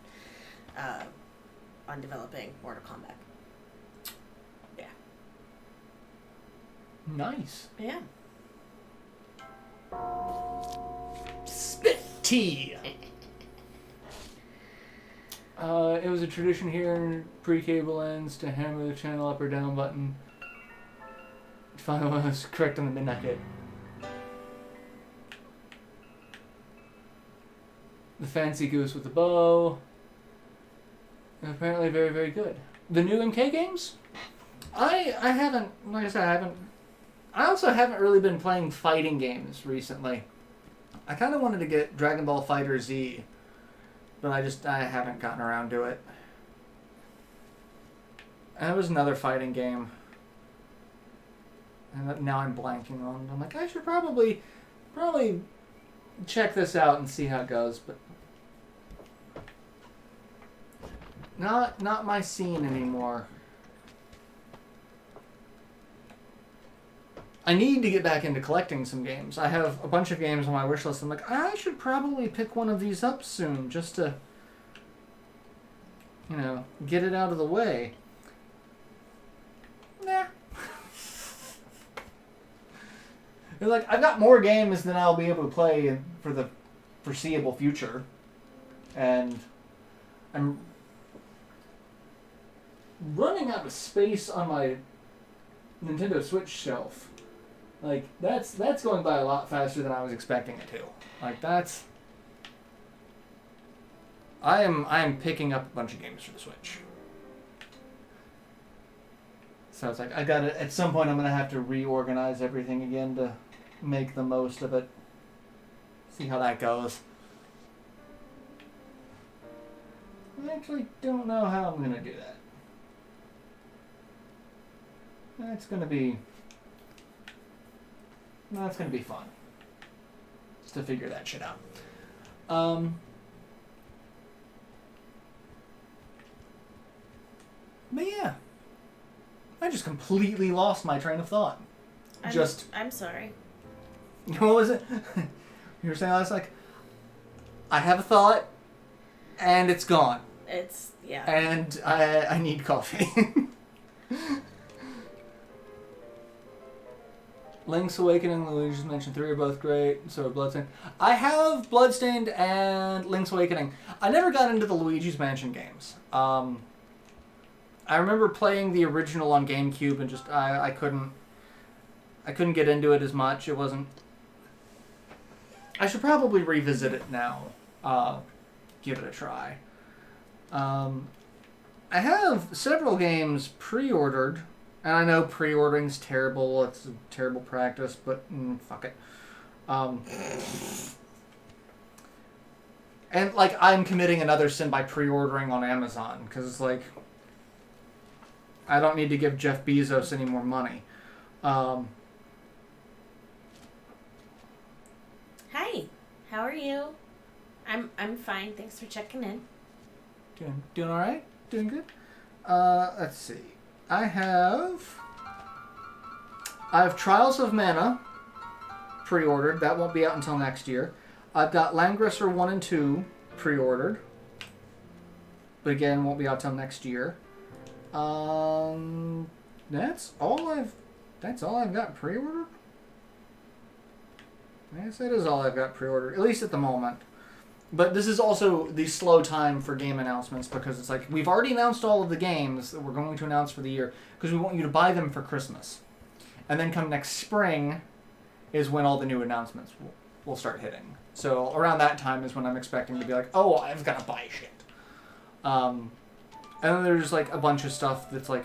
on developing Mortal Kombat. Yeah. Nice. Yeah. Spit tea. It was a tradition here in pre-cable ends to hammer the channel up or down button to find one was correct on the midnight hit. The fancy goose with the bow. And apparently very, very good. The new MK games? I haven't, like I said, I also haven't really been playing fighting games recently. I kind of wanted to get Dragon Ball Fighter Z, but I haven't gotten around to it. And it was another fighting game. And now I'm blanking on it. I'm like, I should probably check this out and see how it goes, but not my scene anymore. I need to get back into collecting some games. I have a bunch of games on my wish list. I'm like, I should probably pick one of these up soon just to, get it out of the way. Nah. Like, I've got more games than I'll be able to play for the foreseeable future. And I'm running out of space on my Nintendo Switch shelf. Like, that's going by a lot faster than I was expecting it to. Like, I am picking up a bunch of games for the Switch. So it's like, at some point I'm going to have to reorganize everything again to make the most of it. See how that goes. I actually don't know how I'm going to do that. That's going to be fun. Just to figure that shit out. But yeah. I just completely lost my train of thought. I'm sorry. What was it? You were saying I was like, I have a thought, and it's gone. Yeah. And I need coffee. Link's Awakening and Luigi's Mansion 3 are both great. So are Bloodstained. I have Bloodstained and Link's Awakening. I never got into the Luigi's Mansion games. I remember playing the original on GameCube and just I couldn't get into it as much. It wasn't. I should probably revisit it now. Give it a try. I have several games pre-ordered, and I know pre-ordering's terrible. It's a terrible practice, but fuck it. And like I'm committing another sin by pre-ordering on Amazon because it's like. I don't need to give Jeff Bezos any more money. Hi. How are you? I'm fine. Thanks for checking in. Doing all right? Doing good? Let's see. I have Trials of Mana pre-ordered. That won't be out until next year. I've got Langrisser 1 and 2 pre-ordered. But again, won't be out till next year. That's all I've got pre-ordered. I guess that is all I've got pre-ordered, at least at the moment. But this is also the slow time for game announcements because it's like we've already announced all of the games that we're going to announce for the year because we want you to buy them for Christmas, and then come next spring is when all the new announcements will start hitting. So around that time is when I'm expecting to be like, oh, I've got to buy shit. And then there's like a bunch of stuff that's like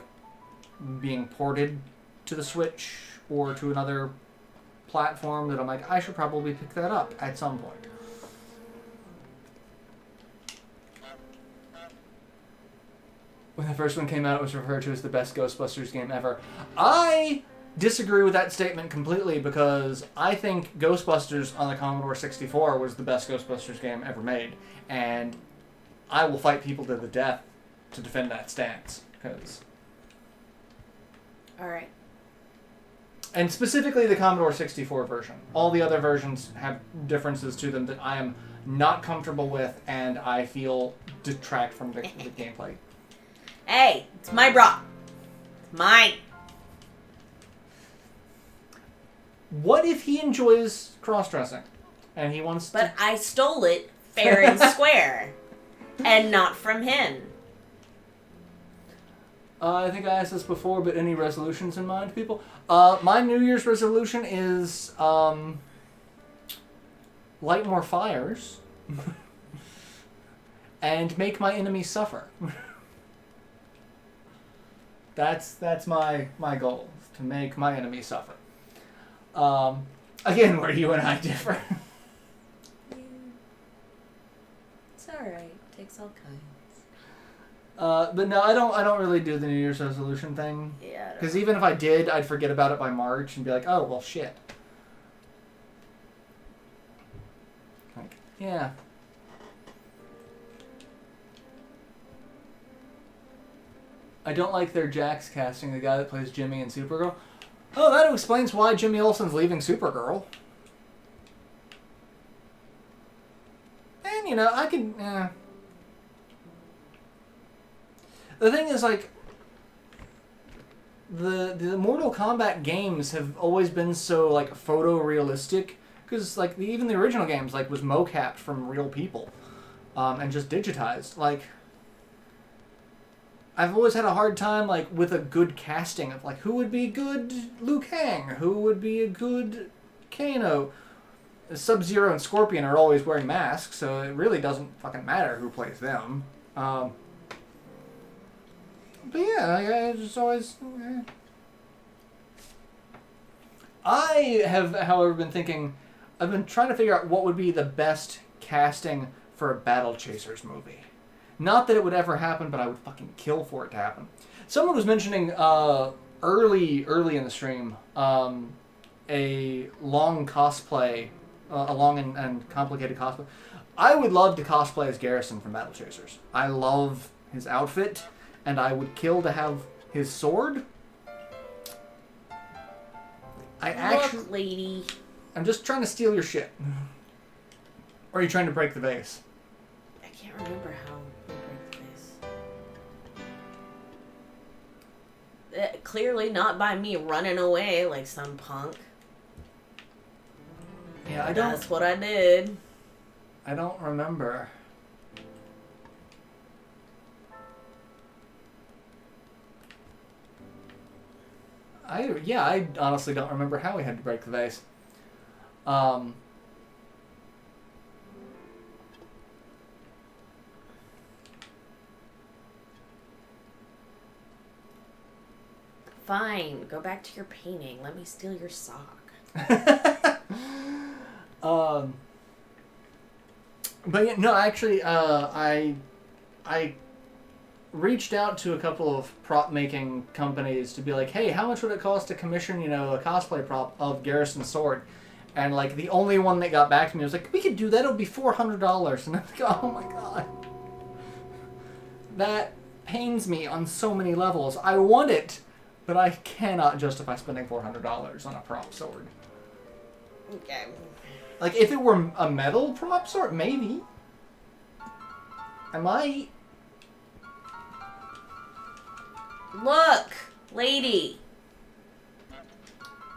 being ported to the Switch or to another platform that I'm like, I should probably pick that up at some point. When the first one came out, it was referred to as the best Ghostbusters game ever. I disagree with that statement completely because I think Ghostbusters on the Commodore 64 was the best Ghostbusters game ever made. And I will fight people to the death to defend that stance, because... Alright. And specifically the Commodore 64 version. All the other versions have differences to them that I am not comfortable with, and I feel detract from the gameplay. Hey, it's my bra. It's mine. What if he enjoys cross-dressing, and he wants to... But I stole it fair and square, and not from him. I think I asked this before, but any resolutions in mind, people? My New Year's resolution is light more fires and make my enemies suffer. That's my goal, is to make my enemy suffer. Again, where you and I differ. Yeah. It's alright. Takes all kinds. But no, I don't really do the New Year's resolution thing. Yeah. Because even if I did, I'd forget about it by March and be like, oh, well, shit. Like, yeah. I don't like their Jax casting, the guy that plays Jimmy in Supergirl. Oh, that explains why Jimmy Olsen's leaving Supergirl. And, you know, I can... The thing is, like, the Mortal Kombat games have always been so, like, photorealistic. Because, like, even the original games, like, was mocapped from real people. And just digitized. Like... I've always had a hard time, like, with a good casting of, like, who would be good Liu Kang? Who would be a good Kano? Sub-Zero and Scorpion are always wearing masks, so it really doesn't fucking matter who plays them. But yeah, I just always... I have, however, been thinking... I've been trying to figure out what would be the best casting for a Battle Chasers movie. Not that it would ever happen, but I would fucking kill for it to happen. Someone was mentioning early in the stream a long cosplay, a long and complicated cosplay. I would love to cosplay as Garrison from Battle Chasers. I love his outfit, and I would kill to have his sword. Look, lady. I'm just trying to steal your shit. Or are you trying to break the vase? I can't remember how. Clearly not by me running away like some punk. Yeah, That's what I did. I don't remember. I honestly don't remember how we had to break the vase. Fine, go back to your painting. Let me steal your sock. But yeah, no, actually, I reached out to a couple of prop making companies to be like, hey, how much would it cost to commission, you know, a cosplay prop of Garrison's sword? And like the only one that got back to me was like, we could do that. It'll be $400. And I'm like, oh my god, that pains me on so many levels. I want it. But I cannot justify spending $400 on a prop sword. Okay. Like, if it were a metal prop sword, maybe. I might. Look, lady.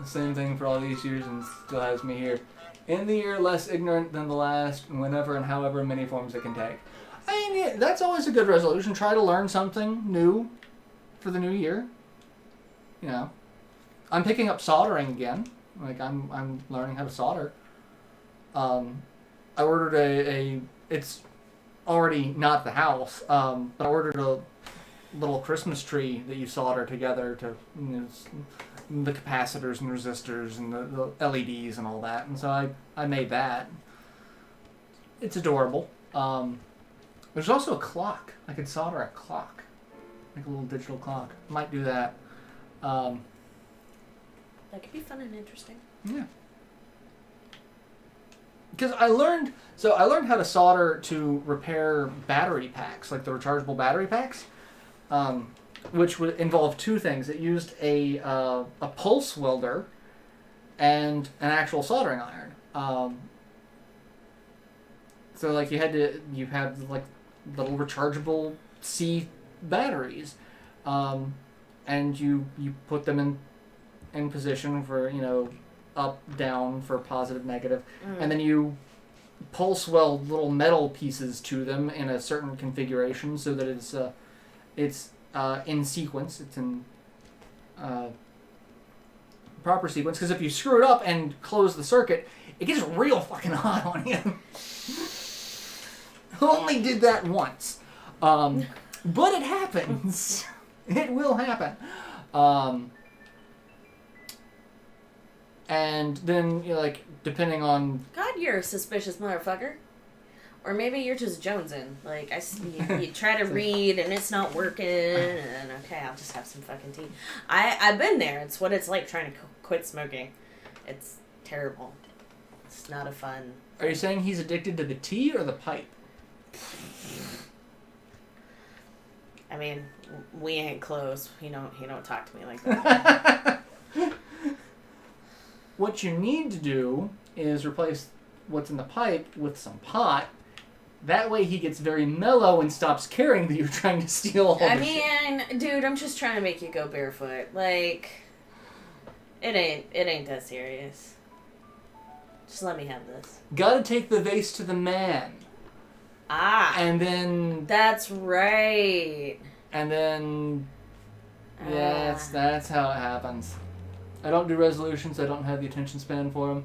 The same thing for all these years and still has me here. In the year less ignorant than the last, whenever and however many forms it can take. I mean, yeah, that's always a good resolution. Try to learn something new for the new year. You know, I'm picking up soldering again. Like I'm learning how to solder. I ordered a it's already not the house. But I ordered a little Christmas tree that you solder together to, you know, the capacitors and resistors and the LEDs and all that. And so I made that. It's adorable. There's also a clock. I could solder a clock, like a little digital clock. Might do that. That could be fun and interesting. Yeah. Because I learned how to solder to repair battery packs, like the rechargeable battery packs, which would involve two things. It used a pulse welder and an actual soldering iron. So like you had like little rechargeable C batteries, and you put them in position for, you know, up, down for positive, negative, and then you pulse weld little metal pieces to them in a certain configuration so that it's in sequence. It's in proper sequence, because if you screw it up and close the circuit, it gets real fucking hot on you. Only did that once, but it happens. It will happen. And then, you know, like, depending on... God, you're a suspicious motherfucker. Or maybe you're just jonesing. Like, you try to read and it's not working, and okay, I'll just have some fucking tea. I've been there. It's what it's like trying to quit smoking. It's terrible. It's not a fun... Are you saying he's addicted to the tea or the pipe? I mean, we ain't close. He don't talk to me like that. What you need to do is replace what's in the pipe with some pot. That way he gets very mellow and stops caring that you're trying to steal all the shit. Dude, I'm just trying to make you go barefoot. Like, it ain't that serious. Just let me have this. Gotta take the vase to the man. Ah. And then... That's right. And then... Yeah, that's how it happens. I don't do resolutions. I don't have the attention span for them.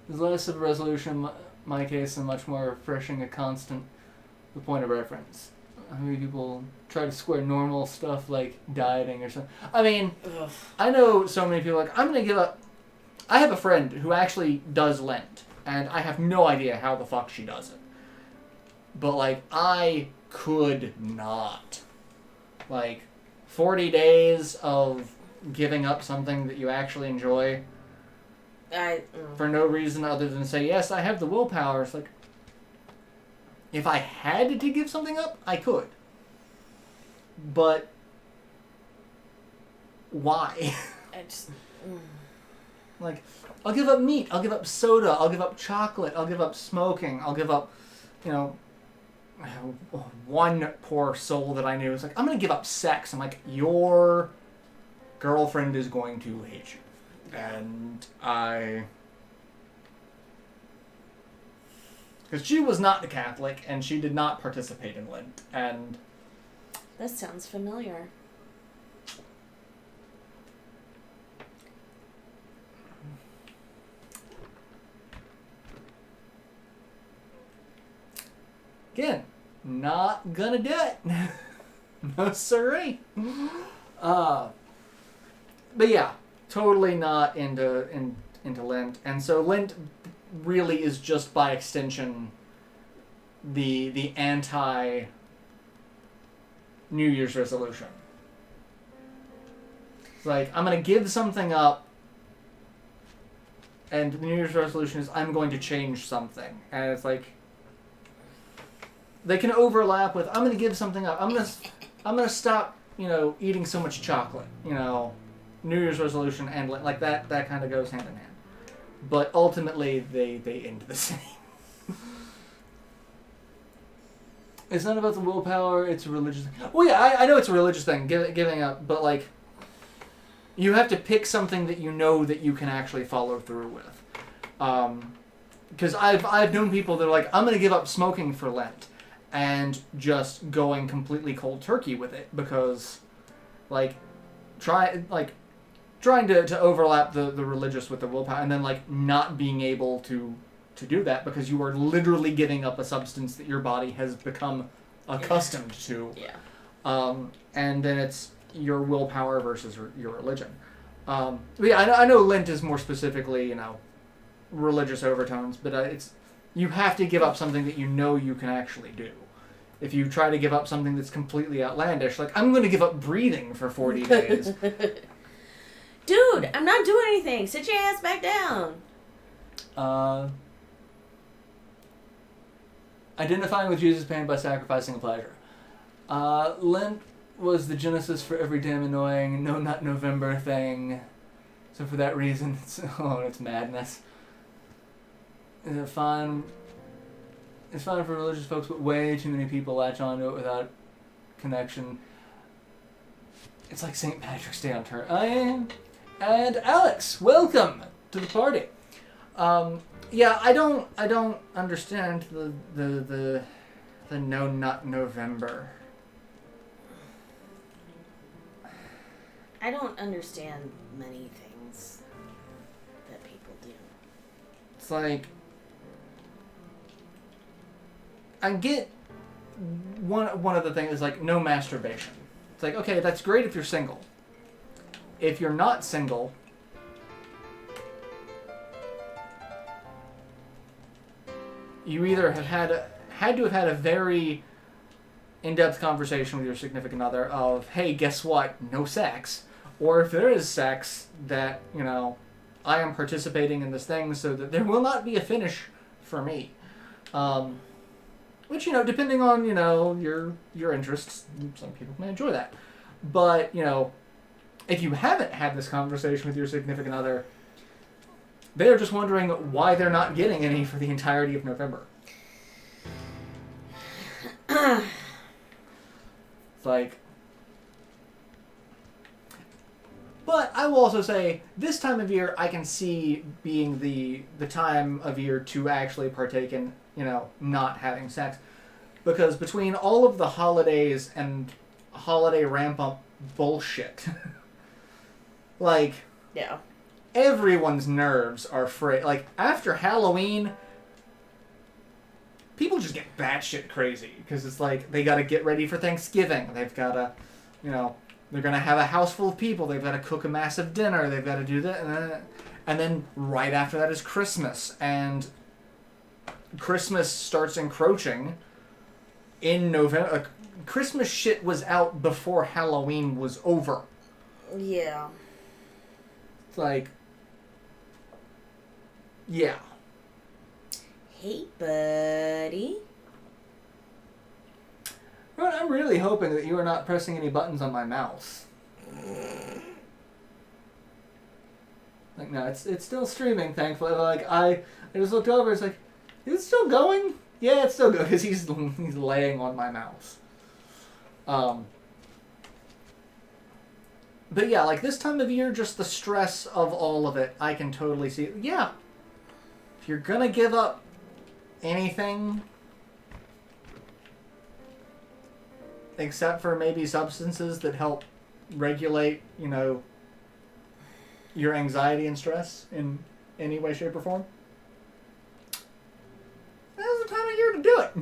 There's less of a resolution in my case and much more refreshing a constant the point of reference. How many people try to square normal stuff like dieting or something? I mean, ugh. I know so many people like, I'm going to give up. I have a friend who actually does Lent, and I have no idea how the fuck she does it. But, like, I could not. Like, 40 days of giving up something that you actually enjoy for no reason other than to say, yes, I have the willpower. It's like, if I had to give something up, I could. But why? Like, I'll give up meat, I'll give up soda, I'll give up chocolate, I'll give up smoking, I'll give up, you know, one poor soul that I knew was like, I'm going to give up sex. I'm like, your girlfriend is going to hate you. And because she was not a Catholic and she did not participate in Lent. And this sounds familiar. again, not gonna do it. No siree. But yeah, totally not into Lent. And so Lent really is just by extension the anti New Year's resolution. It's like, I'm gonna give something up, and the New Year's resolution is I'm going to change something. And it's like, they can overlap with, I'm going to give something up. I'm going to stop, you know, eating so much chocolate. You know, New Year's resolution and like that kind of goes hand in hand. But ultimately, they end the same. It's not about the willpower. It's a religious thing. Well, yeah, I know it's a religious thing, giving up. But like, you have to pick something that you know that you can actually follow through with. Because I've known people that are like, I'm going to give up smoking for Lent. And just going completely cold turkey with it because, like, trying to overlap the religious with the willpower, and then like not being able to do that because you are literally giving up a substance that your body has become accustomed to. Yeah. And then it's your willpower versus your religion. But yeah, I know Lent is more specifically, you know, religious overtones, but it's. You have to give up something that you know you can actually do. If you try to give up something that's completely outlandish, like, I'm going to give up breathing for 40 days. Dude, I'm not doing anything. Sit your ass back down. Identifying with Jesus' pain by sacrificing a pleasure. Lent was the genesis for every damn annoying No Not November thing. So for that reason, it's madness. Is it fine? It's fine for religious folks, but way too many people latch onto it without connection. It's like St. Patrick's Day on turn. And Alex, welcome to the party. Yeah, I don't understand the No Not November. I don't understand many things that people do. It's like, I get one of the things is like no masturbation. It's like, okay, that's great if you're single. If you're not single, you either have had to have had a very in-depth conversation with your significant other of, hey, guess what? No sex. Or if there is sex, that, you know, I am participating in this thing so that there will not be a finish for me. Which, you know, depending on, you know, your interests, some people may enjoy that. But, you know, if you haven't had this conversation with your significant other, they're just wondering why they're not getting any for the entirety of November. It's like... But I will also say, this time of year I can see being the time of year to actually partake in, you know, not having sex. Because between all of the holidays and holiday ramp-up bullshit, like, yeah, everyone's nerves are frayed. Like, after Halloween, people just get batshit crazy. Because it's like, they gotta get ready for Thanksgiving. They've gotta, you know... They're going to have a house full of people. They've got to cook a massive dinner. They've got to do that. And then right after that is Christmas. And Christmas starts encroaching in November. Christmas shit was out before Halloween was over. Yeah. It's like... Yeah. Hey, buddy. Ron, I'm really hoping that you are not pressing any buttons on my mouse. Like, no, it's still streaming, thankfully. Like, I just looked over, it's like, is it still going? Yeah, it's still going, because he's laying on my mouse. But yeah, like, this time of year, just the stress of all of it, I can totally see. Yeah. If you're gonna give up anything... except for maybe substances that help regulate, you know, your anxiety and stress in any way, shape, or form. Now's the time of year to do it.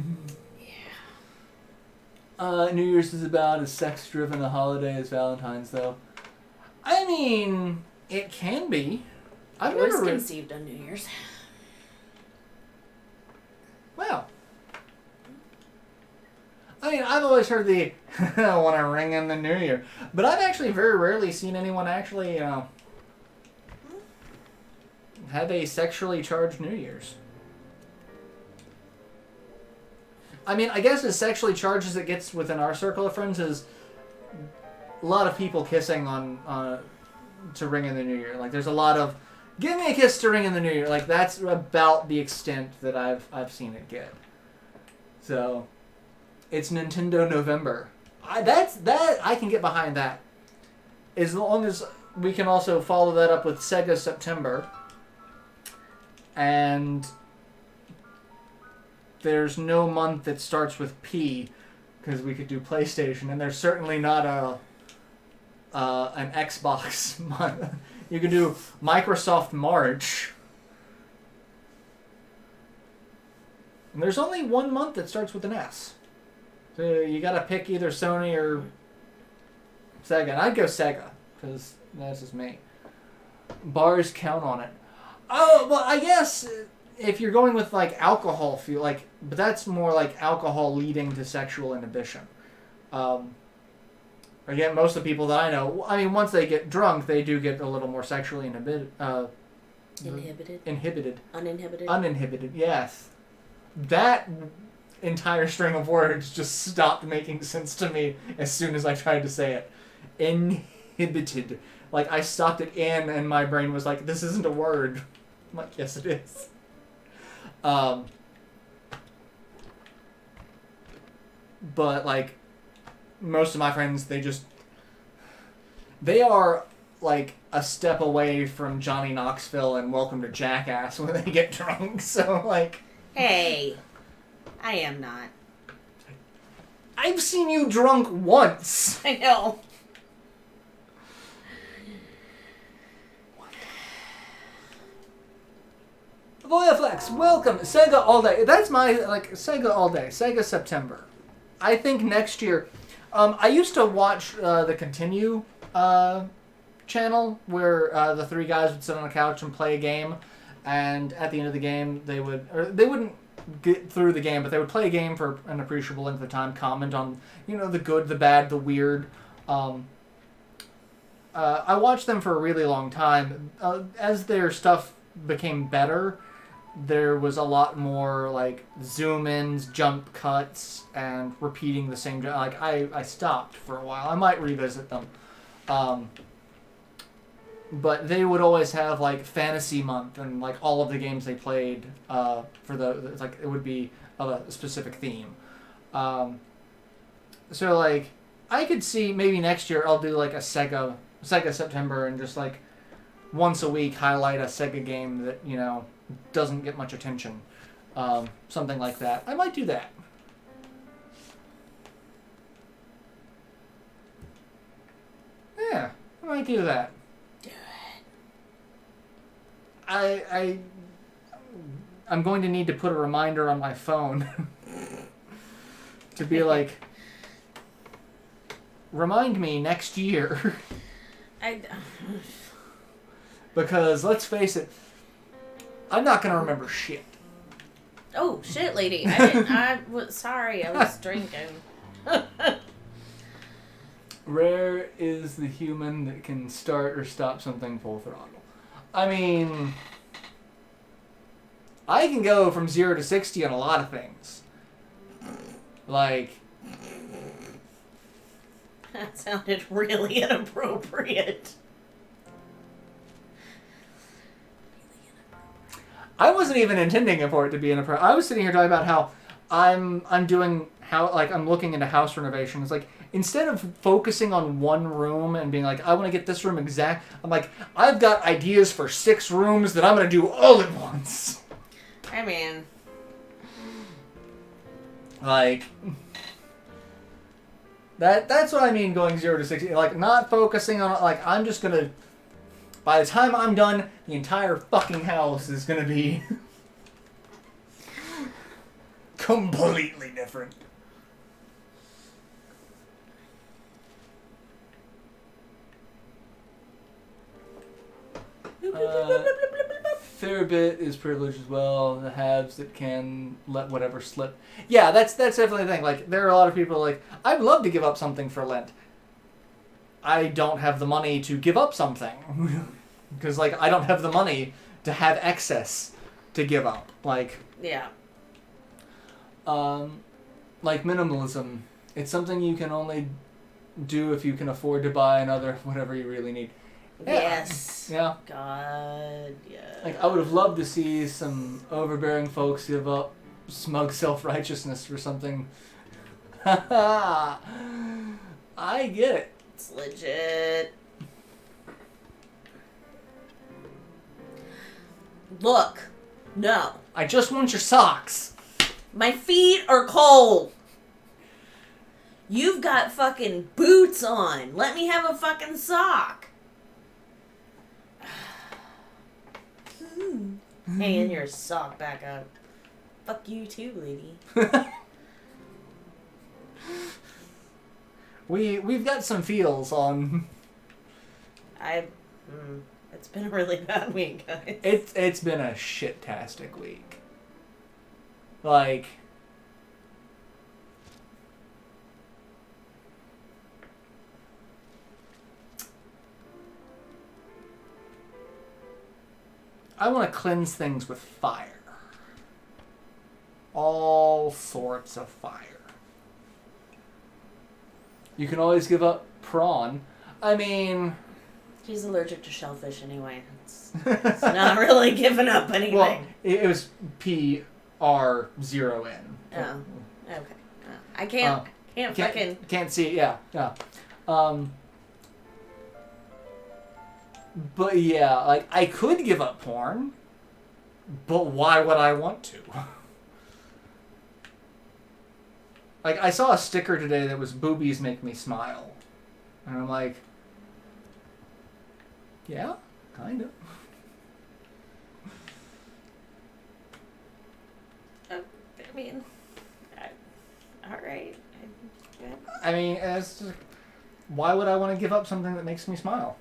Yeah. New Year's is about as sex-driven a holiday as Valentine's, though. I mean, it can be. I was conceived on New Year's. Wow. I mean, I've always heard the I want to ring in the New Year. But I've actually very rarely seen anyone actually, you know, have a sexually charged New Year's. I mean, I guess as sexually charged as it gets within our circle of friends is a lot of people kissing on to ring in the New Year. Like, there's a lot of, give me a kiss to ring in the New Year. Like, that's about the extent that I've seen it get. So... It's Nintendo November. I can get behind that. As long as we can also follow that up with Sega September. And there's no month that starts with P, because we could do PlayStation, and there's certainly not an Xbox month. You could do Microsoft March. And there's only one month that starts with an S. So you gotta pick either Sony or Sega. And I'd go Sega, because that's just me. Bars count on it. Oh, well, I guess if you're going with, like, alcohol feel, like, but that's more like alcohol leading to sexual inhibition. Again, most of the people that I know, I mean, once they get drunk, they do get a little more sexually inhibited. Uninhibited, yes. That entire string of words just stopped making sense to me as soon as I tried to say it. Inhibited. Like, I stopped at in, and my brain was like, this isn't a word. I'm like, yes, it is. But, like, most of my friends, they are, like, a step away from Johnny Knoxville and Welcome to Jackass when they get drunk, so, like... Hey, I am not. I've seen you drunk once. I know. Voyaflex, welcome. Sega all day. That's my, like, Sega all day. Sega September. I think next year, I used to watch the Continue channel where the three guys would sit on a couch and play a game, and at the end of the game they wouldn't get through the game, but they would play a game for an appreciable length of time, comment on the good, the bad, the weird. I watched them for a really long time. As their stuff became better, there was a lot more like zoom ins, jump cuts, and repeating the same. Like I stopped for a while. I might revisit them. But they would always have like fantasy month and like all of the games they played for like it would be a specific theme. So like I could see maybe next year I'll do like a Sega September and just like once a week highlight a Sega game that doesn't get much attention, something like that. I might do that. Yeah, I might do that. Do it. I'm going to need to put a reminder on my phone to be like, remind me next year. Because let's face it, I'm not gonna remember shit. Oh shit, lady! Sorry, I was drinking. Rare is the human that can start or stop something full throttle. I mean, I can go from 0 to 60 on a lot of things. Like, that sounded really inappropriate. I wasn't even intending for it to be inappropriate. I was sitting here talking about how I'm looking into house renovation. It's like, instead of focusing on one room and being like, I want to get this room exact, I'm like, I've got ideas for 6 rooms that I'm going to do all at once. I mean, like, that's what I mean going 0 to 60. Like, not focusing on, like, I'm just going to, by the time I'm done, the entire fucking house is going to be completely different. Fair bit is privilege as well. The haves that can let whatever slip. Yeah, that's definitely the thing. Like, there are a lot of people like, I'd love to give up something for Lent. I don't have the money to give up something. Because, like, I don't have the money to have excess to give up. Like, yeah. Like minimalism. It's something you can only do if you can afford to buy another whatever you really need. Yeah. Yes. Yeah. God, yeah. Like, I would have loved to see some overbearing folks give up smug self-righteousness for something. I get it. It's legit. Look. No. I just want your socks. My feet are cold. You've got fucking boots on. Let me have a fucking sock. Hanging your sock back up. Fuck you too, lady. We've got some feels on. It's been a really bad week, guys. It's been a shit-tastic week. Like, I want to cleanse things with fire. All sorts of fire. You can always give up prawn. I mean, he's allergic to shellfish anyway. It's not really giving up anything. Well, it was PRO0N. Oh, okay. I can't fucking... Can't see, yeah. But yeah, like, I could give up porn, but why would I want to? Like, I saw a sticker today that was "Boobies make me smile." And I'm like, yeah, kind of. I mean, alright. I mean, why would I want to give up something that makes me smile?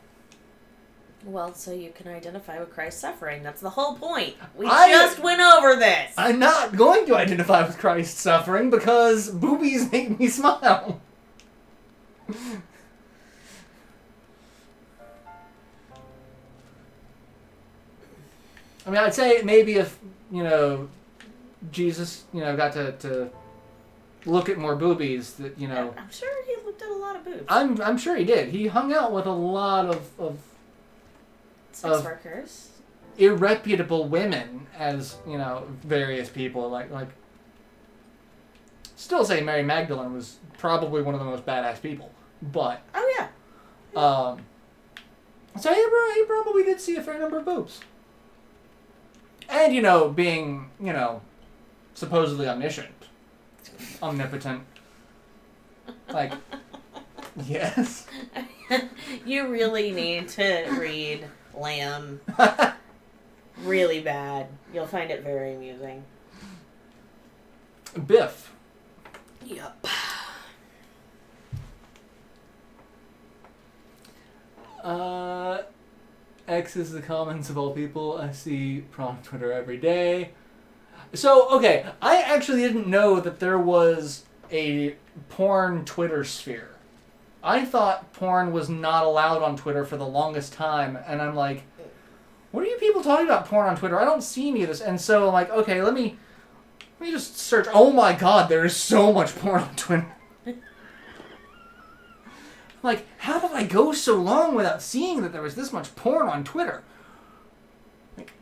Well, so you can identify with Christ's suffering. That's the whole point. We just went over this. I'm not going to identify with Christ's suffering because boobies make me smile. I mean, I'd say maybe if, Jesus, got to look at more boobies, that, I'm sure he looked at a lot of boobs. I'm sure he did. He hung out with a lot of sex workers. Irreputable women, as, various people, like, still say Mary Magdalene was probably one of the most badass people, but... Oh, yeah. So he probably did see a fair number of boobs. And, being, supposedly omnipotent. Like, yes. You really need to read Lamb really bad. You'll find it very amusing. Biff. Yep. X is the comments of all people. I see prom Twitter every day. So, okay, I actually didn't know that there was a porn Twitter sphere. I thought porn was not allowed on Twitter for the longest time, and I'm like, what are you people talking about porn on Twitter? I don't see any of this. And so I'm like, okay, let me just search. Oh my god, there is so much porn on Twitter. Like, how did I go so long without seeing that there was this much porn on Twitter? Like,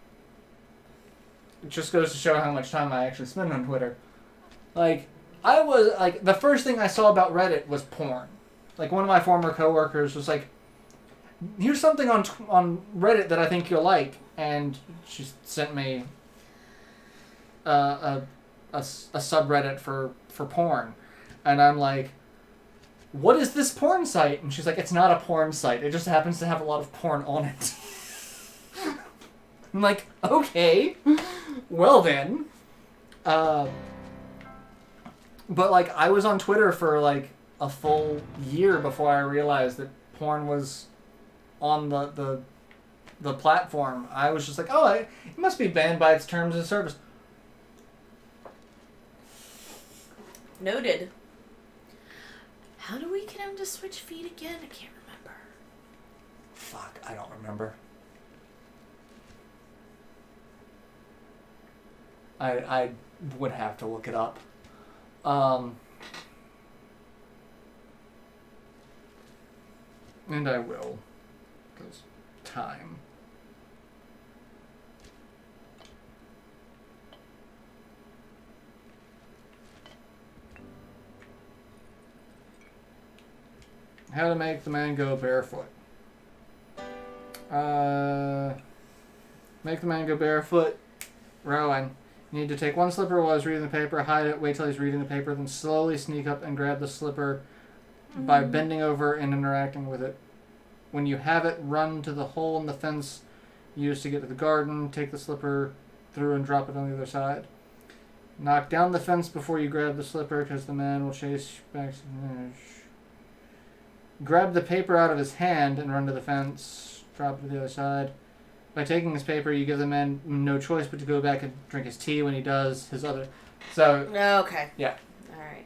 it just goes to show how much time I actually spend on Twitter. Like, the first thing I saw about Reddit was porn. Like, one of my former coworkers was like, here's something on Reddit that I think you'll like. And she sent me a subreddit for porn. And I'm like, what is this porn site? And she's like, it's not a porn site. It just happens to have a lot of porn on it. I'm like, okay. Well then. But, like, I was on Twitter for, like, a full year before I realized that porn was on the platform. I was just like, oh, it must be banned by its terms of service. Noted. How do we get him to switch feet again? I can't remember. Fuck, I don't remember. I would have to look it up. And I will. Because time. How to make the man go barefoot. Make the man go barefoot. Rowing. You need to take one slipper while he's reading the paper, hide it, wait till he's reading the paper, then slowly sneak up and grab the slipper by bending over and interacting with it. When you have it, run to the hole in the fence used to get to the garden, take the slipper through and drop it on the other side. Knock down the fence before you grab the slipper because the man will chase back. Grab the paper out of his hand and run to the fence. Drop it to the other side. By taking his paper, you give the man no choice but to go back and drink his tea when he does his other... So... Okay. Yeah. Alright.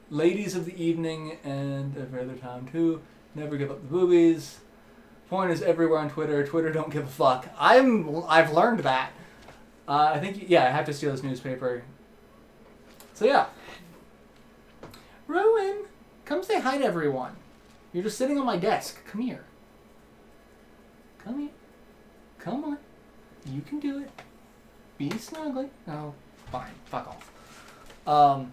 Ladies of the evening and every other time too. Never give up the boobies. Porn is everywhere on Twitter. Twitter don't give a fuck. I've learned that. I think... Yeah, I have to steal this newspaper. So yeah. Rowan! Come say hi to everyone. You're just sitting on my desk. Come here. Come here. Come on. You can do it. Be snuggly. Oh, fine. Fuck off.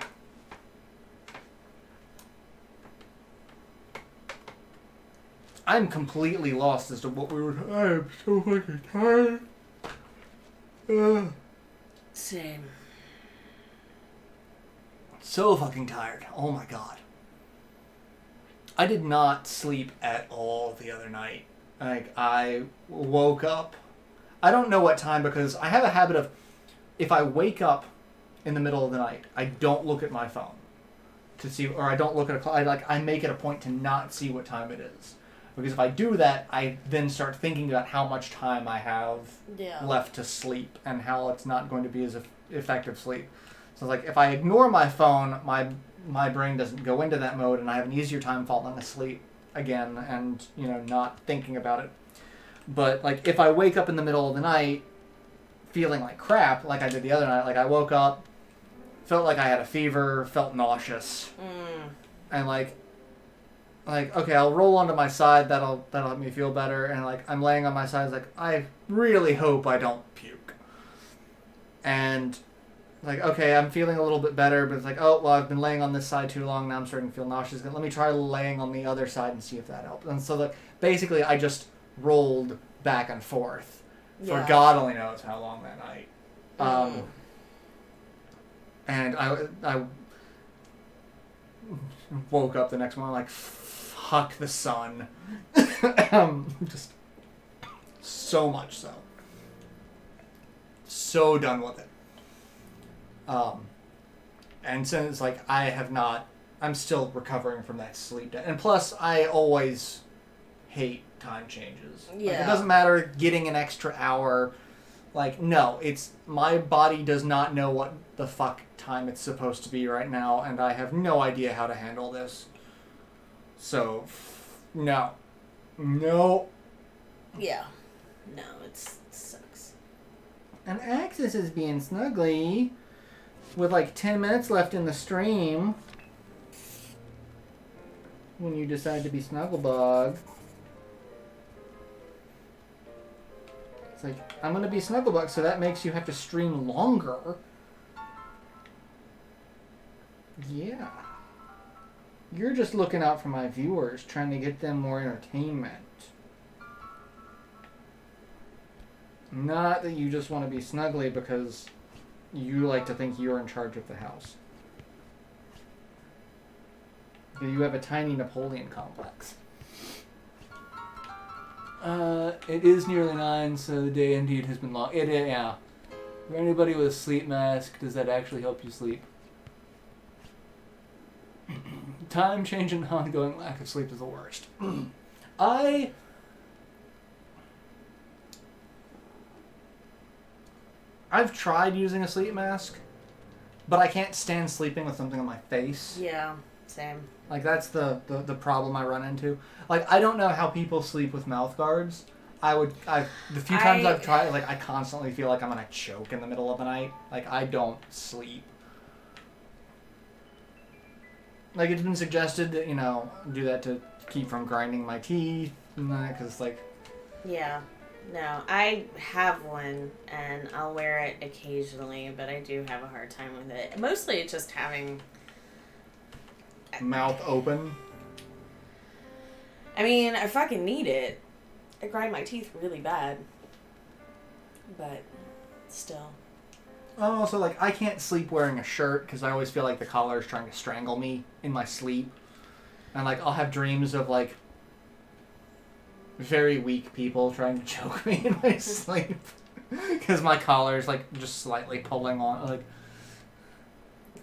I'm completely lost as to what we were... I am so fucking tired. Same. So fucking tired. Oh my god. I did not sleep at all the other night. Like, I woke up... I don't know what time because I have a habit of if I wake up in the middle of the night, I don't look at my phone to see, or I don't look at a clock. I make it a point to not see what time it is. Because if I do that, I then start thinking about how much time I have left to sleep and how it's not going to be as effective sleep. So like if I ignore my phone, my brain doesn't go into that mode and I have an easier time falling asleep again and, you know, not thinking about it. But like if I wake up in the middle of the night feeling like crap, like I did the other night, like I woke up, felt like I had a fever, felt nauseous, and like okay, I'll roll onto my side. That'll help me feel better. And like I'm laying on my side, it's like I really hope I don't puke. And like okay, I'm feeling a little bit better, but it's like oh well, I've been laying on this side too long. Now I'm starting to feel nauseous. Let me try laying on the other side and see if that helps. And so like basically, I just rolled back and forth for God only knows how long that night. And I woke up the next morning like, fuck the sun. Just so much so. So done with it. And since like I'm still recovering from that sleep debt. And plus I always hate time changes. Yeah. Like, it doesn't matter getting an extra hour. Like, no, it's my body does not know what the fuck time it's supposed to be right now, and I have no idea how to handle this. So, no. Yeah. No, it sucks. And Axis is being snuggly with like 10 minutes left in the stream when you decide to be Snugglebug. It's like, I'm going to be Snugglebug, so that makes you have to stream longer. Yeah. You're just looking out for my viewers, trying to get them more entertainment. Not that you just want to be snuggly because you like to think you're in charge of the house. You have a tiny Napoleon complex. It is nearly 9, so the day indeed has been long. Yeah. For anybody with a sleep mask, does that actually help you sleep? Time change and ongoing lack of sleep is the worst. I've tried using a sleep mask, but I can't stand sleeping with something on my face. Yeah, same. Like, that's the problem I run into. Like, I don't know how people sleep with mouth guards. The few times I've tried, like, I constantly feel like I'm gonna choke in the middle of the night. Like, I don't sleep. Like, it's been suggested that, you know, do that to keep from grinding my teeth, and that, because, like... Yeah. No, I have one, and I'll wear it occasionally, but I do have a hard time with it. Mostly it's just having... Mouth open? I mean, I fucking need it. I grind my teeth really bad. But, still. Also, like, I can't sleep wearing a shirt, because I always feel like the collar is trying to strangle me in my sleep. And, like, I'll have dreams of, like, very weak people trying to choke me in my sleep. Because my collar is, like, just slightly pulling on, like...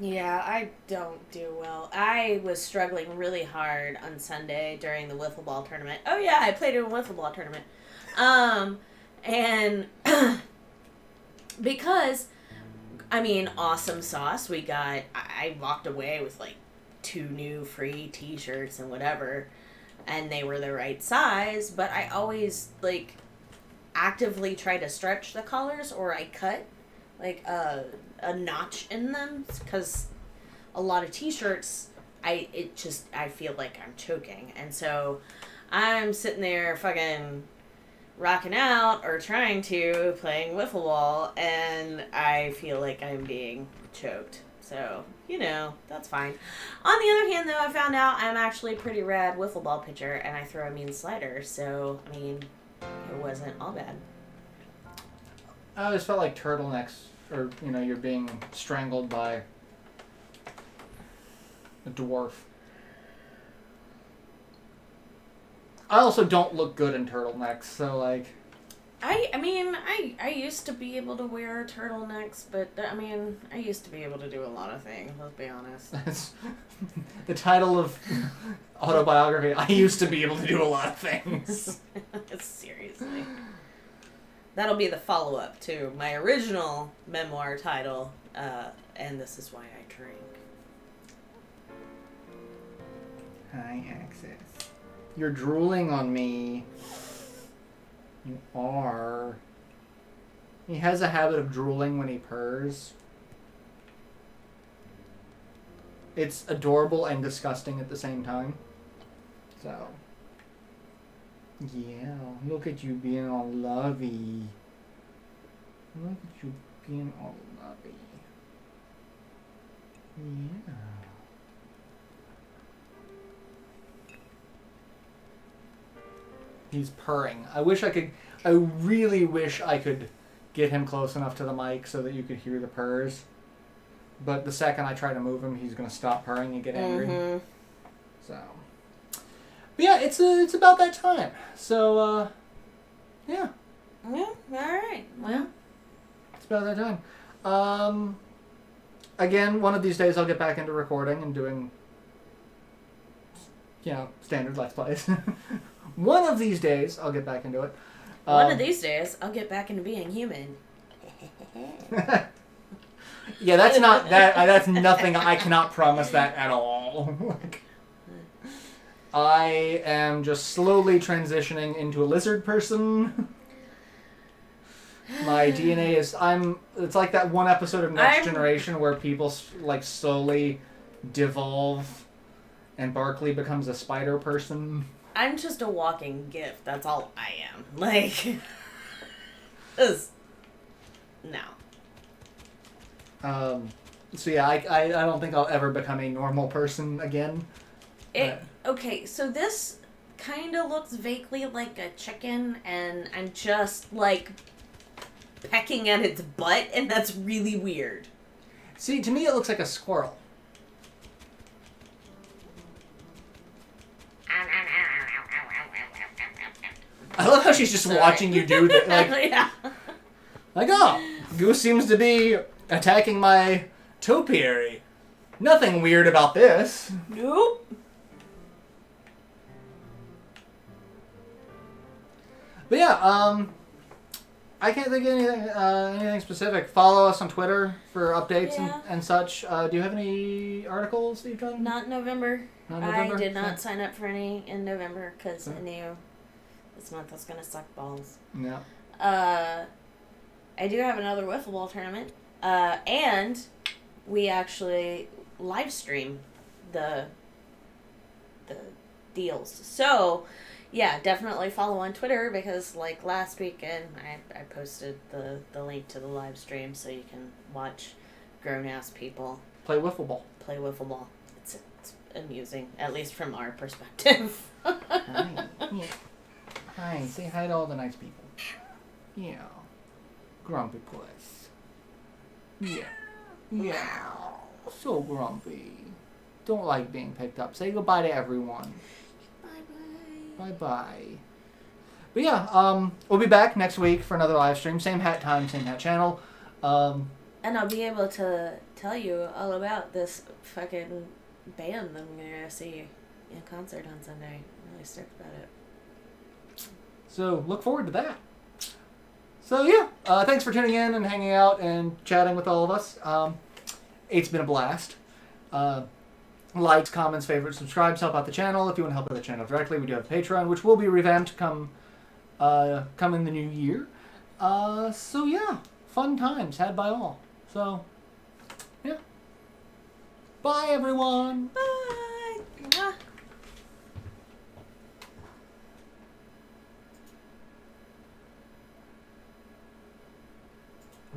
Yeah, I don't do well. I was struggling really hard on Sunday during the wiffle ball tournament. Oh yeah, I played in a wiffle ball tournament. And because, I mean, awesome sauce. I walked away with like 2 new free t-shirts and whatever, and they were the right size, but I always like actively try to stretch the collars, or I cut like a notch in them, because a lot of t-shirts I feel like I'm choking, and so I'm sitting there fucking rocking out or trying to playing wiffle ball, and I feel like I'm being choked. So, you know, that's fine. On the other hand, though, I found out I'm actually a pretty rad wiffle ball pitcher, and I throw a mean slider, so I mean, it wasn't all bad. I always felt like turtlenecks, or, you know, you're being strangled by a dwarf. I also don't look good in turtlenecks, so, like... I used to be able to wear turtlenecks, but I used to be able to do a lot of things. Let's be honest. That's the title of autobiography. I used to be able to do a lot of things. Seriously. That'll be the follow-up to my original memoir title, and this is why I drink. Hi, Axis. You're drooling on me. You are. He has a habit of drooling when he purrs. It's adorable and disgusting at the same time. So. Yeah, look at you being all lovey. Look at you being all lovey. Yeah. He's purring. I really wish I could get him close enough to the mic so that you could hear the purrs. But the second I try to move him, he's going to stop purring and get angry. Mm-hmm. So. But yeah, it's about that time. So, yeah. Yeah, alright. Well. It's about that time. Again, one of these days I'll get back into recording and doing, standard Let's Plays. One of these days I'll get back into it. One of these days I'll get back into being human. Yeah, that's nothing. I cannot promise that at all. I am just slowly transitioning into a lizard person. My DNA is... It's like that one episode of Next Generation where people slowly devolve and Barkley becomes a spider person. I'm just a walking gift. That's all I am. No. So yeah, I don't think I'll ever become a normal person again. Okay, so this kind of looks vaguely like a chicken, and I'm just, pecking at its butt, and that's really weird. See, to me it looks like a squirrel. I love how she's just watching you do that. Yeah. Goose seems to be attacking my topiary. Nothing weird about this. Nope. But yeah, I can't think of anything specific. Follow us on Twitter for updates and such. Do you have any articles that you've done? Not November. I did not sign up for any in November because I knew this month was going to suck balls. Yeah. I do have another wiffle ball tournament. And we actually live stream the deals. So, yeah, definitely follow on Twitter because, last weekend, I posted the link to the live stream so you can watch grown-ass people play wiffle ball. It's amusing, at least from our perspective. Hi. Yeah. Hi. Say hi to all the nice people. Yeah. Grumpy puss. Yeah. Yeah. So grumpy. Don't like being picked up. Say goodbye to everyone. Bye-bye. But yeah, we'll be back next week for another live stream. Same hat time, same hat channel. And I'll be able to tell you all about this fucking band that I'm going to go see in concert on Sunday. I'm really stoked about it. So, look forward to that. So yeah, thanks for tuning in and hanging out and chatting with all of us. It's been a blast. Likes, comments, favorites, subscribes help out the channel. If you want to help out the channel directly, we do have Patreon, which will be revamped come in the new year. So yeah, fun times had by all. So yeah, bye everyone. Bye.